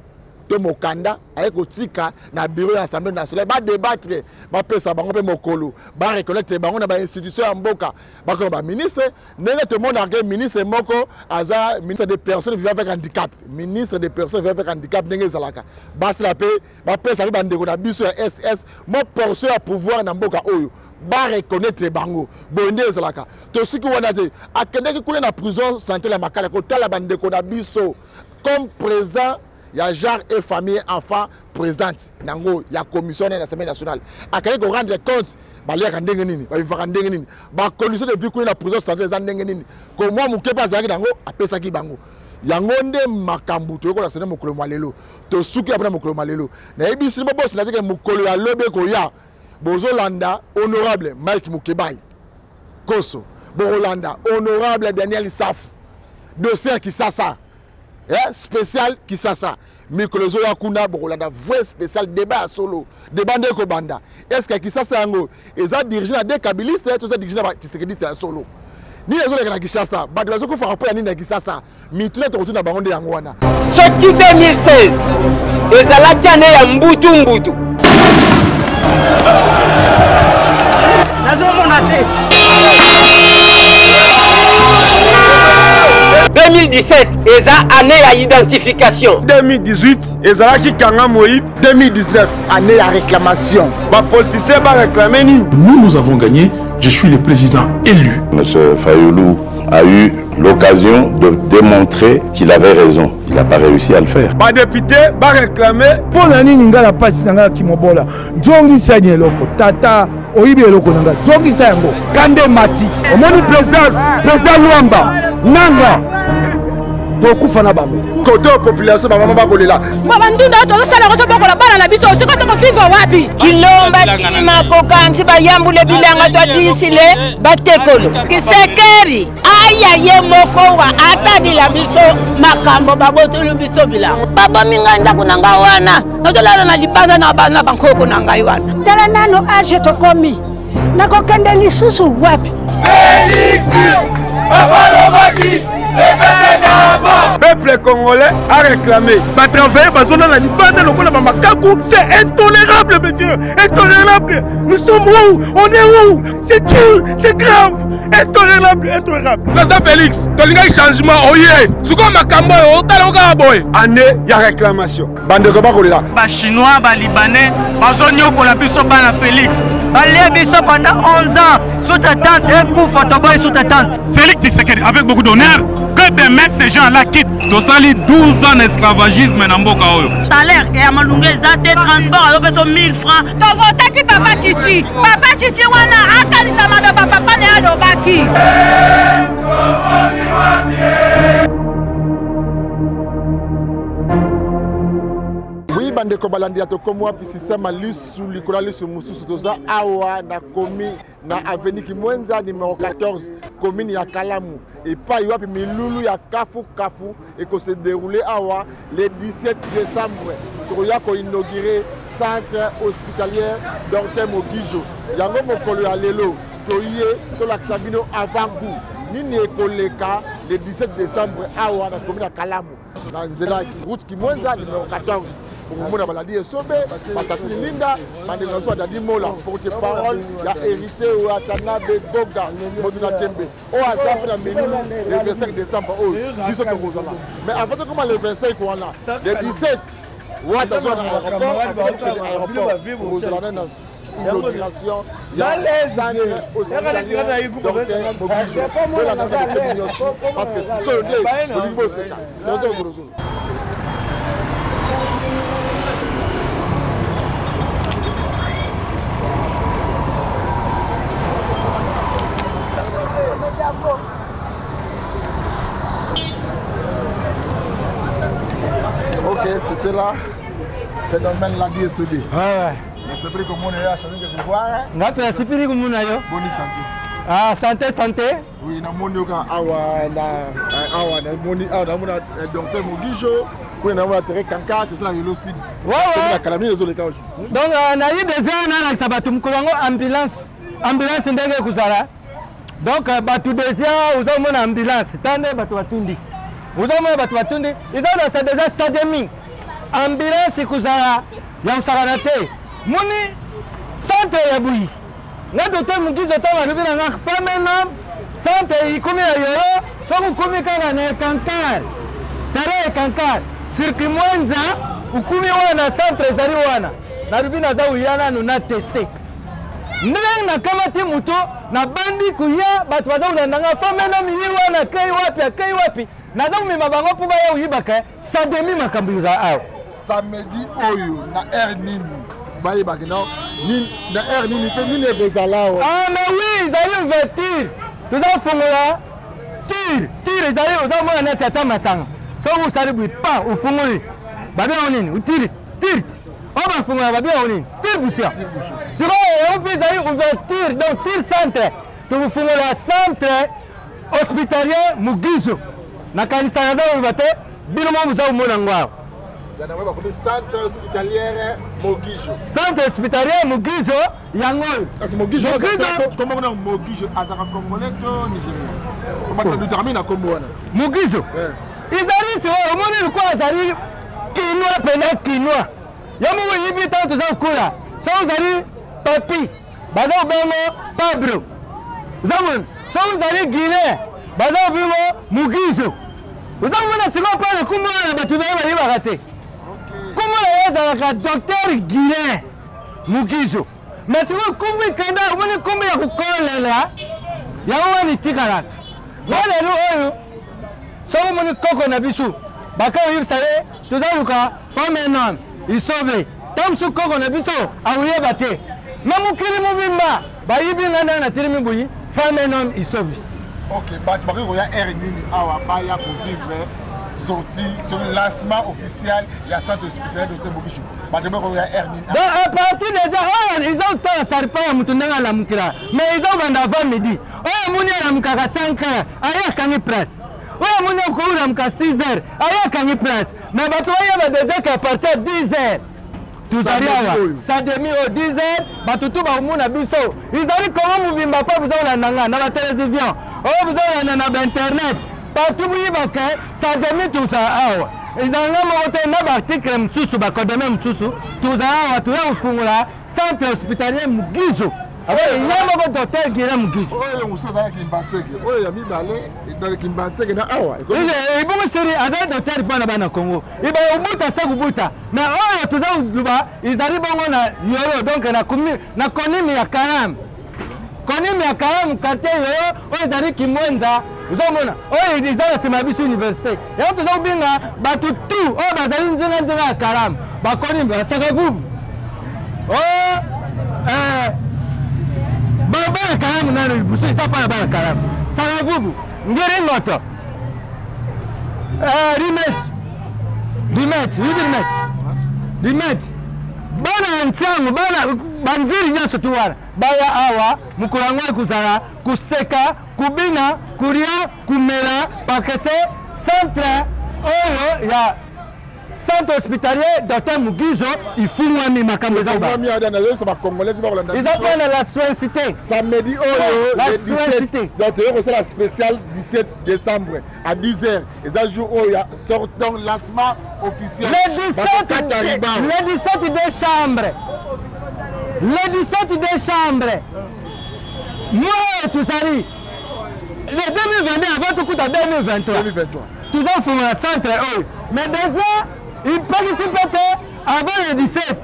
to mokanda aye kotika na bureau ya assemblée nationale ba débattre ba pesa bango pe mokolo ba reconnaître bango na ba institution ya mboka ba ko ba ministre ndenge tout le monde a ministre moko aza ministre des personnes vivant avec handicap ministre des personnes vivant avec handicap ndenge zalaka ba sala pe ba pesa ba ndeko na biso ya SS mo portion ya pouvoir na mboka oyo ba reconnaître bango bonde zalaka to siki wana te akendeki kule na prison centrale ya Makala ko tala ba ndeko na biso comme présent ya genre et famille enfant présidente nango ya commission de l'Assemblée nationale akale ko rendre compte baliaka ndenge nini ba vivaka ndenge nini ba condition de vie kule na prison centrale za ndenge nini ko moi muke pas zaki nango apesa ki bango yango nde makambu to ko la sene mokolo malelo to suki apena mokolo malelo na ebisi bo boss la teke mokolo ya lobe ko ya bozolanda honorable Mike Mukebai Koso Borolanda honorable Daniel Safu dossier Kisasa spécial Kisasa Mikolozo Yakuna Borolanda vrai spécial débat solo débat de Kobanda est-ce que Kisasa yango eza dirigeant des kabilistes tout ça dirigeant tisekediste solo ni les autres na Kisasa badela soko fa rapport ya ni na Kisasa mituna to retourna bango de yango wana sorti 2016 ezala tane ya mbutu nazomona te 2017 eza année ya identification 2018 ezalaki kanga Moïb 2019 année ya réclamation ba politicien ba réclamer ni nous avons gagné je suis le président élu monsieur Fayoulou a eu l'occasion de démontrer qu'il avait raison. Il n'a pas réussi à le faire. Ba député ba réclamer pour nani ngala pasi nanga kimobola zongi sanye loko tata oyibi loko nanga zongi sango kande mati omoni président Luamba nanga tokufa na bango côté population ba mama ba kolela baba ndunda to sala ko bokola bana na biso siko to fifa wapi kilomba tima kokanzi bayambule bilanga to disile batekolo kisekeri aya ye moko wa atadi la biso makambo babotulu biso bilanga baba minganda kunanga wana nozolala na libanda na bana bankoko nanga iwana tala nano age to komi nako kende lisusu wapi Félix Babalobaki peuple congolais a réclamé. Ba travailler bazona la libanda lokola ba makaku, c'est intolérable monsieur, intolérable. Nous sommes où? On est où? C'est dur, c'est grave, intolérable. Président Félix, tolinga changement oye. Suko makambo o taloka boy. Année ya réclamation. Bande ko ba kolela. Ba chinois, ba libanais, bazonyo ko la biso bana Félix. Allez biso pendant 11 ans sous-traitance et coup photoboy sous-traitance. Félix Tshisekedi avec beaucoup d'honneur que demain ces gens-là quittent. Tosali 12 ans d'esclavagisme dans Mboka oyo. Salaire et amalunge zate transport à l'opération 1000 francs. To vote ki papa Chichi wana akalisa mado papa ne alobaki. Oui, bande ko balandi to komwa pi système lisu likola lisu mususu toza awa na komi na avenue Kimwenza numéro 14 commune ya Kalamu et pas yopi milulu ya Kafu et que se dérouler awa le 17 décembre pour ya ko inaugurer centre hospitalier Dr Mogijo yango mokolo ya lelo toyé sur la Sabino avant coup nini ekoleka le 17 décembre awa na commune ya Kalamu na nzela route Kimwenza numéro 14 pour mon baladi sobe patati linda mandela so dadi mola pour que parole ya hérité ou atana be boga moduna tembe o azafu na menu le 25 décembre o biso to kozala mais avant comment le 25 ko wana le 17 wata zo na aéroport kozala na inauguration ya centre hospitalier docteur Mogijo parce que c'est le niveau c'est ça. Ok, c'était là. Phénomène la vie soudé. Ouais. C'est pris comme on est là, chacun de vous voir. Ngapi asipiri kumuna yo. Bonne santé. Ah, santé, santé. Oui, na moni oka awa na moni docteur Mogijo, pour na mona terre kanka, tout ça le sud. Ouais. La calamité les autres aussi. Donc on a eu des ans na sabatum ko ambulance ndenge kuzala. Donc batu déjà uza mona ambulance, tande batu batundi. Uza mona batu batundi, ils ont déjà sademi. Ambulance kuzala ya saranate. Moni centre ya bui. Na docteur Mugizo tanga lubina na femme centre ikumi ya yoro soku kumi kanga na kankar. Tare kankar. Circuit mwenza ukumi wana centre zari wana. Na lubina za uyana na tester. Ndenge na kama timuto na bandi kuya batu baza ulendanga femme na mini wana kai wapi. Na za umima bango puba ya uyibaka sademi makambuza ao. Samedi oyo na air nini. Baye bagno ni na air nini pe ni bezala. Ah mais oui, ils ont ouverture. Nous avons fait tir, ils ont fait un tata masanga. So vous savez pas au fongoli. Babe onini, ou tir. On va fongola babe onini. Tir busia. Sur on peut aller ouverture donc tir centre. Donc fongola centre hospitalier Mugizo. Na kanisa ya zao bate bilimo muzao mona ngwao. Centre hospitalier Mogijo. Centre hospitalier Mogijo Yangol. Parce que Mogijo, comment on a Mogijo Azara Congolais to Nigérien. Comment on détermine à Congo wana. Mogijo. Ils arrivent sur au monde le quoi Azari Kinois pena Kinois. Yamu yibi tant tout ça kula. So Azari Papi. Baza Bengo Pablo. Zaman. So Azari Guinée. Baza Bengo Mogijo. Vous avez vu pas le comment on a battu va rater. Comment on a docteur Guinée Mugizo. Mais tu vois combien kanda on combien ya kukolela ya wani tikala. Wale lo so mon koko na bisu. Baka yibsale tuzaluka femme non il sauve. Tam su koko na bisu awuye bate. Mamukiri mubimba bayibi ngana na tirimi buyi femme non il sauve. Ok, bah tu vas air nini awa baya pour vivre sorti sur le lancement officiel il y a centre hospitalier de Mogijo. Bah tu vas air nini. Donc à partir de ça, ils ont tant ça pas mutundanga la mukira. Mais ils ont vendre avant midi. Oh muni la mukaka 5 heures, aya kani presse. Oh muni ko la mukaka 6 heures, aya kani presse. Mais bato ya ba déjà qu'à partir de 10 heures. Tout ça demi au 10 heures, bato tout ba muna biso. Ils arrivent comment mubimba pas besoin la nanga na la télévision. Oh vous avez un internet partout vous y ça demi tout ça ils ont un article msusu ba code même msusu tout ça tu as fungula centre hospitalier Mugizo avec il y a un docteur Guillaume Mugizo oh on sait ça qui mbateke oh ya mi balé dans qui mbateke na awa il bon série azan docteur pas na bana Congo il ba ubuta sa kubuta mais oh tout ça ils arrivent na yoro donc na konimi ya karam Koni ya karamu quartier yo ozari kimwenza uzomona oyo izala simabishi université ya tuzo binga batu tu o bazali nzinga karamu bakoni basaka vubu baba karamu na busu isa pa baba karamu saka vubu ngere ngoto rimet bana ntsangu bana banziri nyaso tuwara baya awa mukulangwa kuzala kuseka kubina kuria kumela pakese centre oyo ya centre hospitalier docteur Mugizo ifungwami makambo za ba ils appellent la soincité samedi oyo la soincité docteur ko la spéciale 17 décembre à 10h et un jour oyo sortant lancement officiel le 17 décembre le 17 décembre moi tout ça le 2022 avant tout coup en 2023 tout ça faut un centre mais déjà il participe avant le 17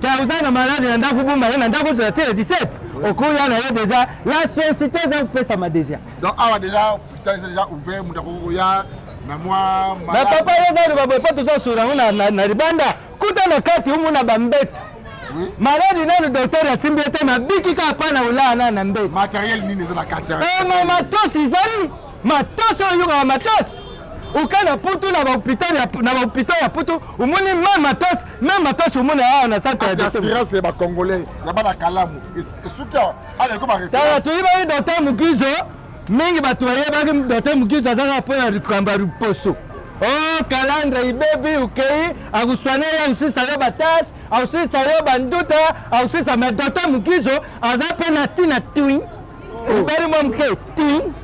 car vous avez malade et ndako bumba et ndako sur le 17 au cours il y a déjà la société ça peut ça m'a déjà donc awa déjà hôpital c'est déjà ouvert mutako ya na moi malade mais papa yeza ba pas tout ça sur na ribanda kuta na kati humu na bambeto malade na le docteur asimbiete na biki ka pana ulana na mbeto matériel nini za na kati matos izali matos yo matos Uka na putu na hôpital ya putu umoni même matos umoni a na centre de assurance ba congolais ya ba kalamu esuka ale ko ba référence tu ba docteur Mugizo mingi batu ba docteur Mugizo azaka po na kamba riposo oh kalandra ibebi ukei aguswane ya usisa ya batas ausisa ya banduta ausisa me docteur Mugizo azape na tina twin bari momke twin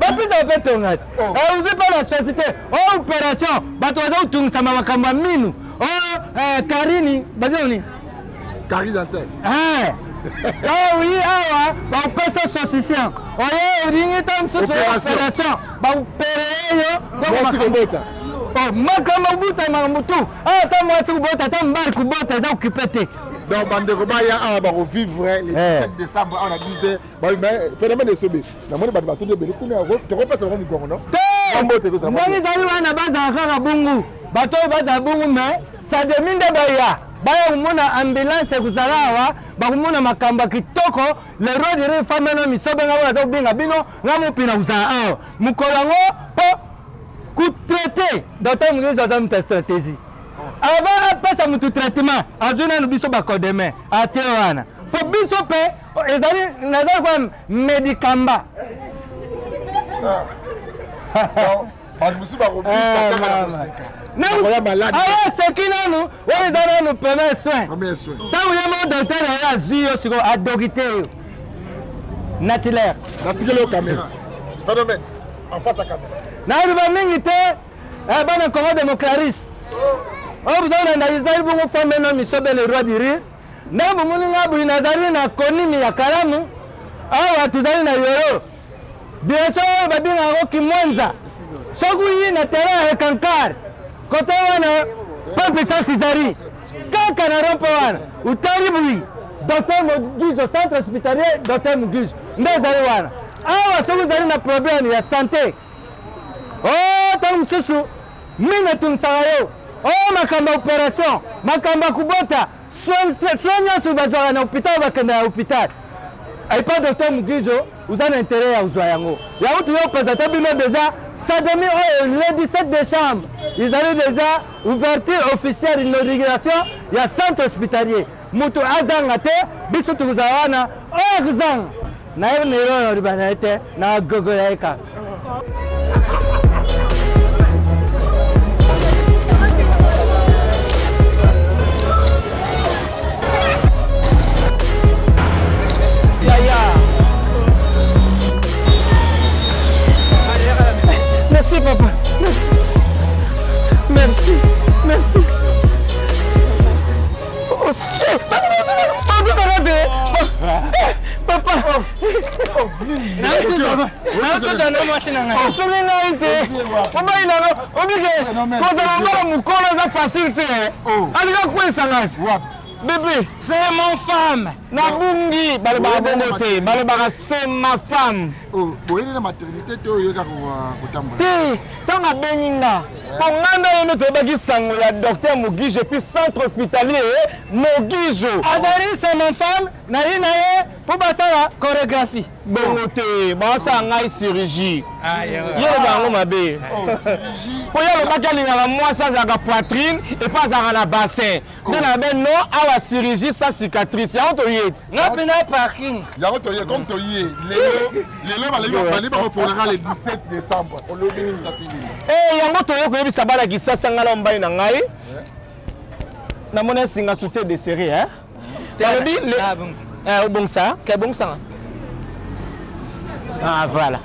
bapisa pe tongati auzi pa la société oh opération bato baza utungisa makambo ya minu oh karini badioni Carrie Dantel oui awa baopesa saucisson oye olingi ta mosusu opération baopere yo makambo buta makambo tu ata mwasi kubota ata mbali kubota eza okipe te. Donc bandeko baya awa bakovivre le 17 décembre on a disé phénomène esobe namoni bato bato ebele kuna tokopesa bango mokongo no ndenge ezali wana bazala kaka bungu bato oyo bazala bungu mais sademi nde baya komona ambulance ekozala awa bakomona makambo ya kitoko le roi de rue fameno misobenga oyo aza kobenga bino nga mopina kozala awa mokolo yango mpo kutraite docteur Mugizo aza mutu ya stratégie avant apesa mutu traitement azwi nanu biso bakodeme ate wana po biso mpe ezali nazali kwa medikamba seki nanu oyo eza nanu premier soin ntango ye mo docteur ayo azwi yo siko adoki te yo natilaire natikeli yo caméra phénomène en face à caméra nayebi bamingi te bana congo démocrarise oyo bozali na ezali bongo fameno misobe le roi du rire nde bomoni nga boyi nazali na konimi ya kalamu awa tozali na yoro direction oyo babinga yango kimwenza soki uyi na terrain ya ekankar kote wana peuple sans cisari kaka na rompo wana utali boyi docteur Mugizo centre hospitalier docteur Mugizo nde ezali wana awa soki ozali na problème ya santé ntango mosusu mine etungisaka yo makambo ya opération makambo ya kubota soin nyonso bazwaka na hôpital bakenda ya hôpital epa docteur Mugizo uza na intérêt ya kozwa yango yango tuyo présente bino déjà sademi oyo le 17 décembre ezali déjà ouverture officielle inauguration ya centre hospitalier mutu azanga te biso tokozala wana oyo kozanga nayebi na eloo libana ye te na gogola ye kaka Merci papa. Merci. Merci. Papa. Bébé, c'est mon femme. Nabungi, balba bongote, balba c'est ma femme. Oh, boyé na maternité to yoka kotamba. Ti, tanga beninga. Ponganda yeno to bagi sango ya docteur Mugizo puis centre hospitalier Mugizo. Azari c'est mon femme, na ye pour basa la chorégraphie. Bongote, basa ngai chirurgie. Yelo bango mabe. Chirurgie. Pour yelo bakali na moi ça za poitrine et pas za na bassin. Na ben non à la chirurgie sa cicatrice. Ya to yet. Na pena parking. Ya to yet comme to yet. Les va refaire le 17 décembre. Yango to yeko yebisa bala kisasa ngala mbai na ngai. Na mona singa soutien de série hein. Bon ça, quel bon ça. Ah voilà.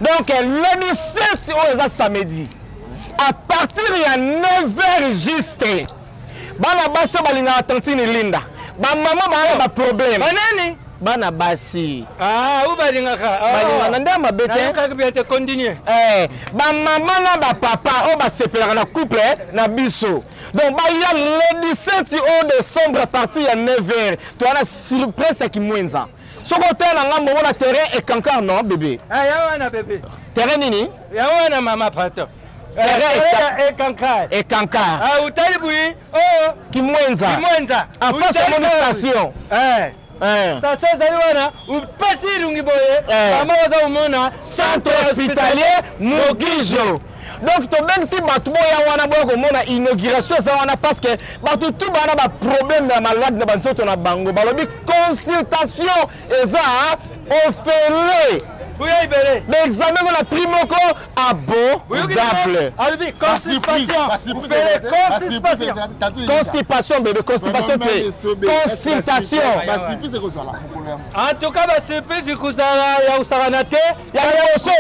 Donc le 17 au samedi. À partir de 9h juste. Bana baso balinga tantine linda. Ba maman ba problème. Banani? Bana basi. Ou balingaka. Balinga nda mabete. Kaka bien te continuer. Ba maman na ba papa o ba séparer na couple na biso. Donc ba ya le 17 au décembre à partir de 9h. Tu as la surprise qui mwenza. Soko tena ngambo na terrain et kankar non bébé. Ya wana bébé. Terrain nini? Ya wana mama pato. Et Kankar. Utali bui. Kimwenza. Kimwenza. En face de mon station. station ezali wana upesi irungi boye mama oza komona centre hospitalier Mugijo. Donc tobengisi bato boya wana boya komona inauguration eza wana parce que bato tu bana ba problème na malade na banzoto na bango balobi consultation eza offeré. L'examen de la primoko abordable. Constipation, bébé, constipation. Consultation. En tout cas, surprise, il y a Usaranate, il y a Yoso.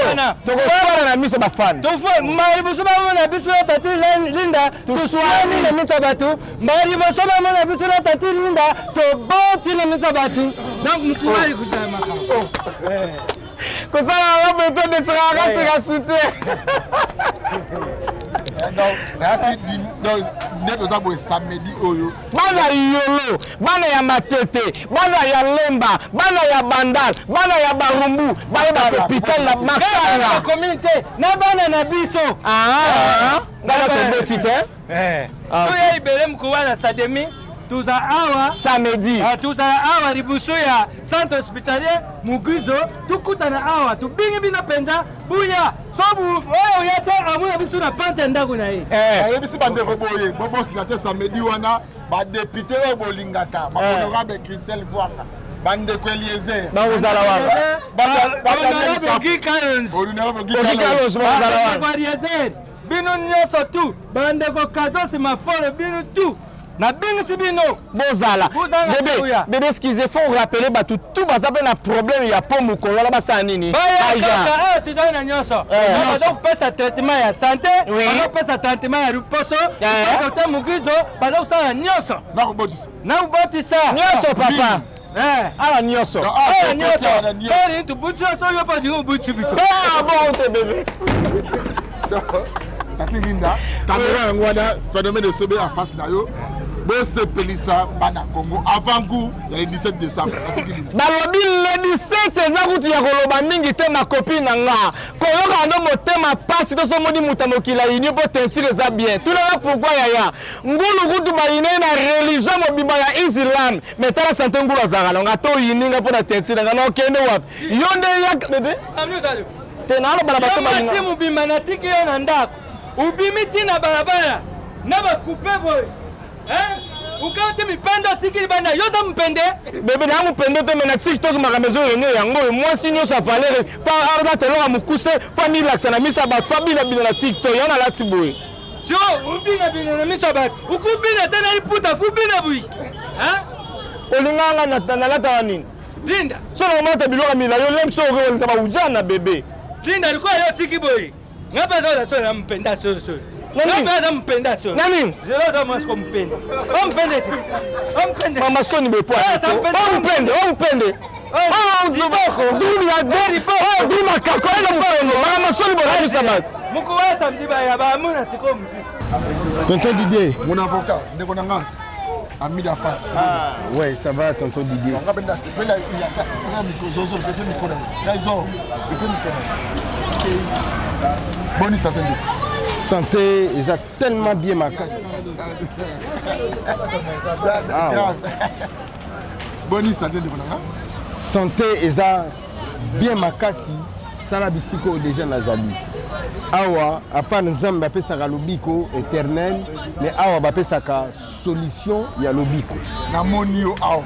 Donc, on a mis sur ma fan. Donc, Mariboso, on a mis sur la tati Linda, tu sois mis le mitabatu. Mariboso, on a mis sur la tati Linda, tu bâtis le mitabatu. Donc, nous trouvons les cousins. Comme ça, on va mettre des sarrases et la soutien. Donc, samedi, bana yolo, bana ya matete, bana ya lemba, bana ya bandal, bana ya barumbu, bana ya hôpital na makara. Communauté, na bana na biso. Bana ko botite. Tu ya ibele mkuwana sademi. Tous à Awa samedi. Tous à Awa ribuso ya centre hospitalier Mugizo. Tout coûte à Awa. Tout bingi bina penza. Bouya. Sobu. Oh yata amuna biso na pante ndaku na ye. Bisi bande roboye. Bobo sigate samedi wana. Ba député wa bolingaka. Ba honorable Christelle Vuanga. Bande ko Eliezer. Ba uzala wanga. Honorable Guy Kalons. Honorable Guy Kalons. Ba Eliezer. Bino nyoso tu. Bande ko kazo si mafore bino tu. Na bingisi bino bozala bébé excusez faut rappeler batu tout bazabe na problème ya po mukolo la basa nini baya tuzana na nyoso donc pesa traitement ya santé on pesa traitement ya ruposo docteur Mugizo bazo sa nyoso na kubotisa nyoso papa ala nyoso bari tu butu so yo pa dingo butu biso bon te bébé Tati Linda caméra yango wana phénomène de sobe en face na yo. Bose Pelissa bana Congo avant goût le 17 décembre. Balobi le 17 c'est ça que tu as koloba mingi te ma copine nga. Koloka ndo motema passe to so modi mutamokila ini po tensir ça bien. Tout là pourquoi yaya. Ngulu kutu ba ine na religion mobimba ya Islam. Mais tala santé ngulu zanga nga to ini nga po na tensir nga no kende wapi. Yonde yak bébé. Amnu salu. Tena ala barabara ba nga. Mobimba na tiki yo na ndako. Ubimiti na barabara. Na ba couper boy. Ukante mipendo tiki bana yoza mpende bébé na mpende te mena TikTok makamezo yenye yango moi sinyo sa valeur pa arba telonga mukuse famille laksana misa ba fabina bina na TikTok yana lati boy sio ubina bina na misa ba ukubina tena iputa kubina bui olinganga na lata nini Linda so na mata biloka mila yo lemso ko ngaba ujana bébé Linda liko yo tiki boy ngapa za so na mpenda so Nani? Je dois moi comme peine. On peine. Maman sonne me poids. On peine. Oh, du boko. Du la deri po. Oh, du makako na mpeine. Maman sonne me sabat. Muko wa samedi ba ya ba muna siko musi. Tonton Didier, mon avocat, ndeko nanga. Ami da face. Ouais, ça va tonton Didier. On va benda c'est là il y a un micro zozo, je fais micro. Raison. Il fait micro. Bonne santé. Santé, ils ont tellement bien ma carte. Bonne santé de santé, ils ont bien ma carte. Tala bisiko déjà nazali. Awa, à part nzambe appelle ça lobiko éternel, mais awa appelle ça solution ya lobiko. Na monio awa.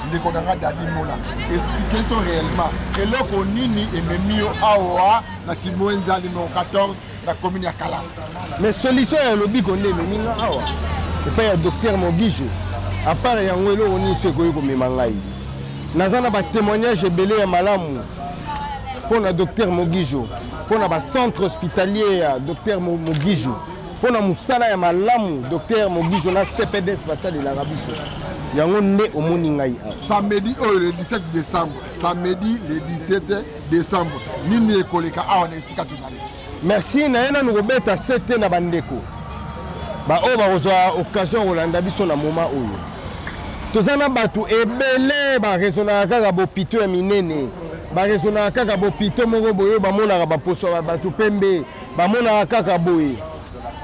Ndeko nanga dadi mola. Explication réellement. Et là qu'on nini et memio awa na kimwenza numéro 14. La commune à Kala. Mais solution est le bic on est mais minga awa. Et pas ya docteur Mugijo. À part ya ngwelo oni se koyo ko memangai. Nazana ba témoignage belé ya malamu. Pour le docteur Mugijo, pour le centre hospitalier docteur Mugijo, pour le musala ya malamu docteur Mugijo na CPD spatial de l'Arabie Saoudite. Yango né au moningai. Samedi le 17 décembre. Samedi le 17 décembre. Nini ekoleka awa na esika tozali. Merci naena nukobeta sete na bandeko. Ba o ba kozwa occasion kolanda biso na moment oyo. Tozana batu ebele ba raisonna kaka bopito ya minene. Ba raisonna kaka bopito moko boyo ba mona ba poso ba batu pembe. Ba mona kaka boye.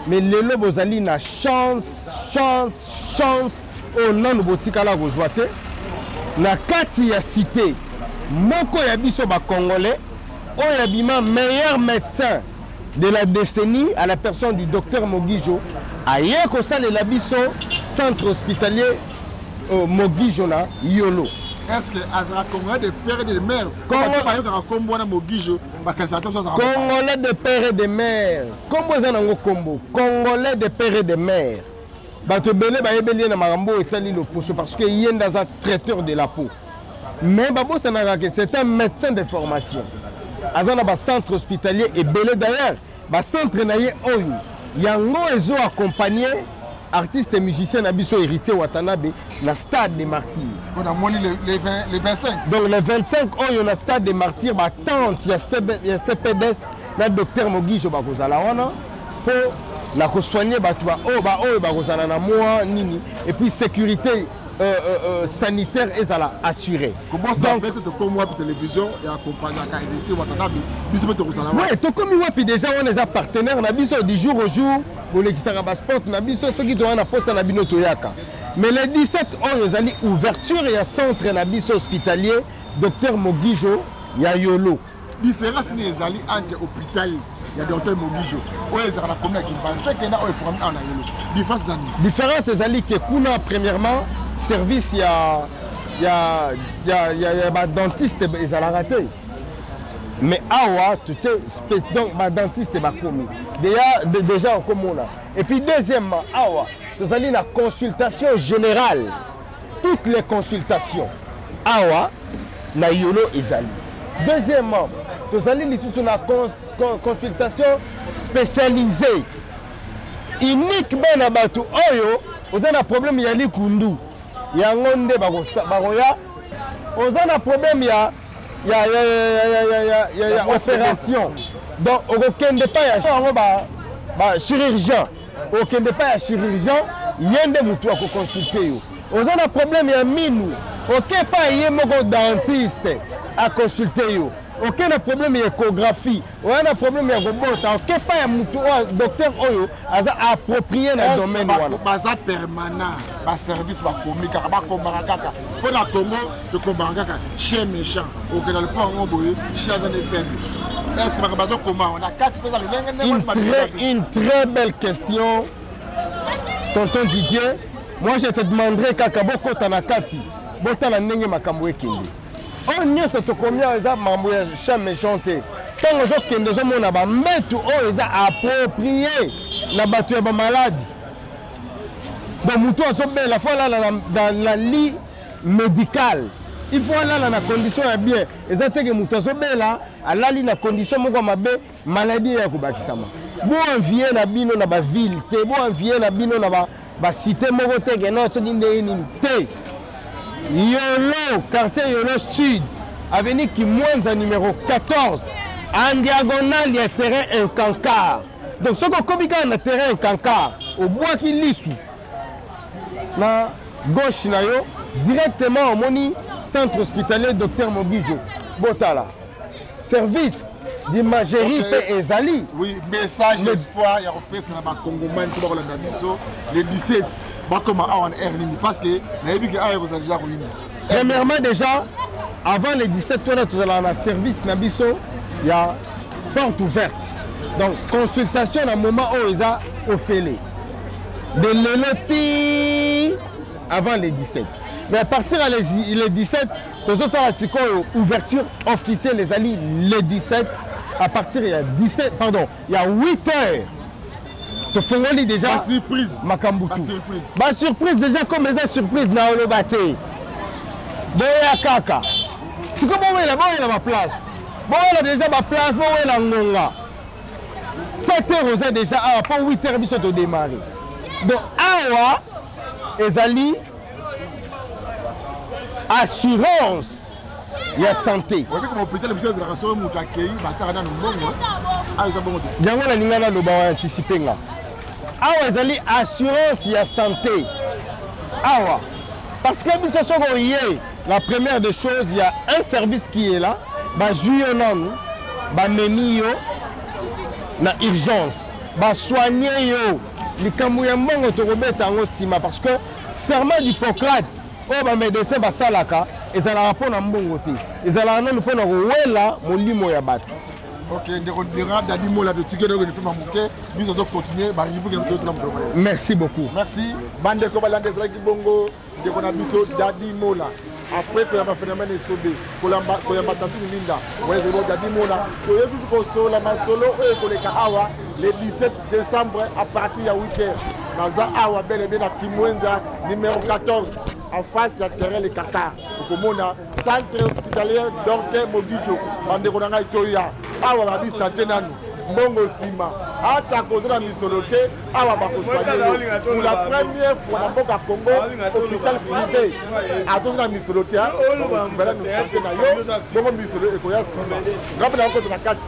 Mais lelo bozali na chance. O nanu botika la kozwa te. na kati ya cité moko ya biso ba congolais oyo abima meilleur médecin de la décennie à la personne du docteur Mogijo aye kosalela biso centre hospitalier Mogijo na Yolo. Est-ce que Azra Congolais de père et de mère Congolais de père et de mère Combo zanango combo Congolais de père et de mère bato belé ba yebeli na marambo etali le poche parce que yenda za traiteur de la peau mais babo sanaka que c'est un médecin de formation azana ba centre hospitalier et belé d'ailleurs ba centre naye oyo yango ezo accompagner artiste et musicien Nabiso hérité Watanabe la stade des martyrs. On a moni les 25. Donc les 25 on a stade des martyrs ba tante il y a CPDS la docteur Mogijo ba kozala wana pour la soigner ba tu ba kozala na moi nini et puis sécurité sanitaire ezala assurée. Comment ça peut être comme moi pour télévision et accompagner la hérité Watanabe biso to kozala. Ouais, to comme moi puis déjà on est partenaire Nabiso du jour au jour. Pour les qui sport Nabiso ceux qui doivent na poste na bino toyaka. Mais le 17 on les ali ouverture et un centre Nabiso hospitalier docteur Mogijo ya Yolo. Différence ni ezali entre hôpital ya docteur Mogijo. O ezala combien qui va c'est que na o formé en Yolo. Différence zani. Différence ezali que kuna premièrement service ya ba dentiste ezala raté. Mais awa tu sais donc ma dentiste ba commis déjà en commun. Et puis deuxièmement awa nous allons la consultation générale toutes les consultations awa na Yolo ezali. Deuxièmement nous allons sur la consultation spécialisée unique ben abatu oyo vous avez un problème ya likundu ya ngonde baroya vous avez un problème ya opération. Donc, on ne pas chirurgien. On ne pas chirurgien. Il y a des moutons à consulter. On a un problème, il y a minou. Ok, pas y a dentiste à consulter. Aucun problème d'échographie. On a un problème de robot. Ok, pas un docteur Oyo a approprié dans le domaine. Baza permanent, bas service, bas comique, bas combarakaka. Pour la Congo, le combarakaka, chien méchant. Au Canada, le port en boye, chien en effet. Est-ce que baza comment on a 4 une très belle question, tonton Didier. Moi, je te demanderai kakaboko tanakati, bota nenge makambo ekende. On n'y a pas combien de mambo ya chien méchant. Tant que je kende zo mona ba metu o eza approprié na batu ya ba maladie. Donc muto aso be la fois là dans la lit médicale. Il faut là dans la condition ya bien. Ezate que muto aso be là ala li na condition moko mabe maladie ya kubakisama. Bo envier na bino na ba ville te, bo envier na bino na ba cité moko te que non so dinde ni te. Yolo, quartier Yolo Sud, avenue Kimwanza numéro 14, en diagonale, il y a terrain un cancard. Donc, ce qu'on communique dans le terrain un cancard, au bois qui lissou, na gauche, directement au moni centre hospitalier Dr Mogijo, Botala. Service d'imagerie et Ezali. Oui, message d'espoir, il y a repris sur la Congoman, le 17. Parce que premièrement déjà avant les 17 heures nous allons un service nabiso il y a porte ouverte donc consultation à un moment où ils ont offert de l'éloti avant les 17 mais à partir les 17 nous avons ouverture officielle les alliés les 17 à partir il y a 17 pardon il y a 8 heures. Tu fais déjà la surprise. Makambutu. La surprise déjà comme les surprises na le baté. Boya kaka. C'est comme on est là, on est ma place. Bon on a déjà ma place, bon on est là ngonga. 7 heures vous êtes déjà à pas 8 heures biso to démarrer. Donc awa ezali assurance ya santé. Oui, comme hôpital monsieur la raison mu accueilli batara na mbongo. Ah ça bon. Yango na lingana lo ba anticiper nga. Awa ezali assurance ya santé. Awa. Parce que biso soko yé, la première des choses, il y a un service qui est là, ba juyo non, ba meni yo na urgence, ba soigner yo. Likambo ya mbongo to robeta ngo sima parce que serment d'Hippocrate, o ba médecin ba salaka, ezalaka mpona mbongo te ezalaka nanu mpona kowela molimo ya bato. Ok, ndeko ndira Dadi Mola de Tigre de tout mamuke, biso zo continuer ba ribu ke to na. Merci beaucoup. Merci. Bande ko balande zaki bongo ndeko na biso Dadi Mola. Après que le phénomène est sauvé, que le Matansi Linda, Dadi Mola, que le juge Costo, la Masolo et que le Kahawa, le 17 décembre à partir de 8h. Naza Awa bel et bien à Kimwenza, numéro 14, en face de terrain les Qatar. Au Komona, centre hospitalier Dorte Mogijo, Bandekonanga Itoya, Awa Babi Santenanu, Mongo Sima, Ata Kozana Misolote, Awa Bako Soigné. Pour la première fois dans le Congo, hôpital privé, à Kozana Misolote, Bongo Misolote, Ekoya Sima. Rappelez encore de la carte.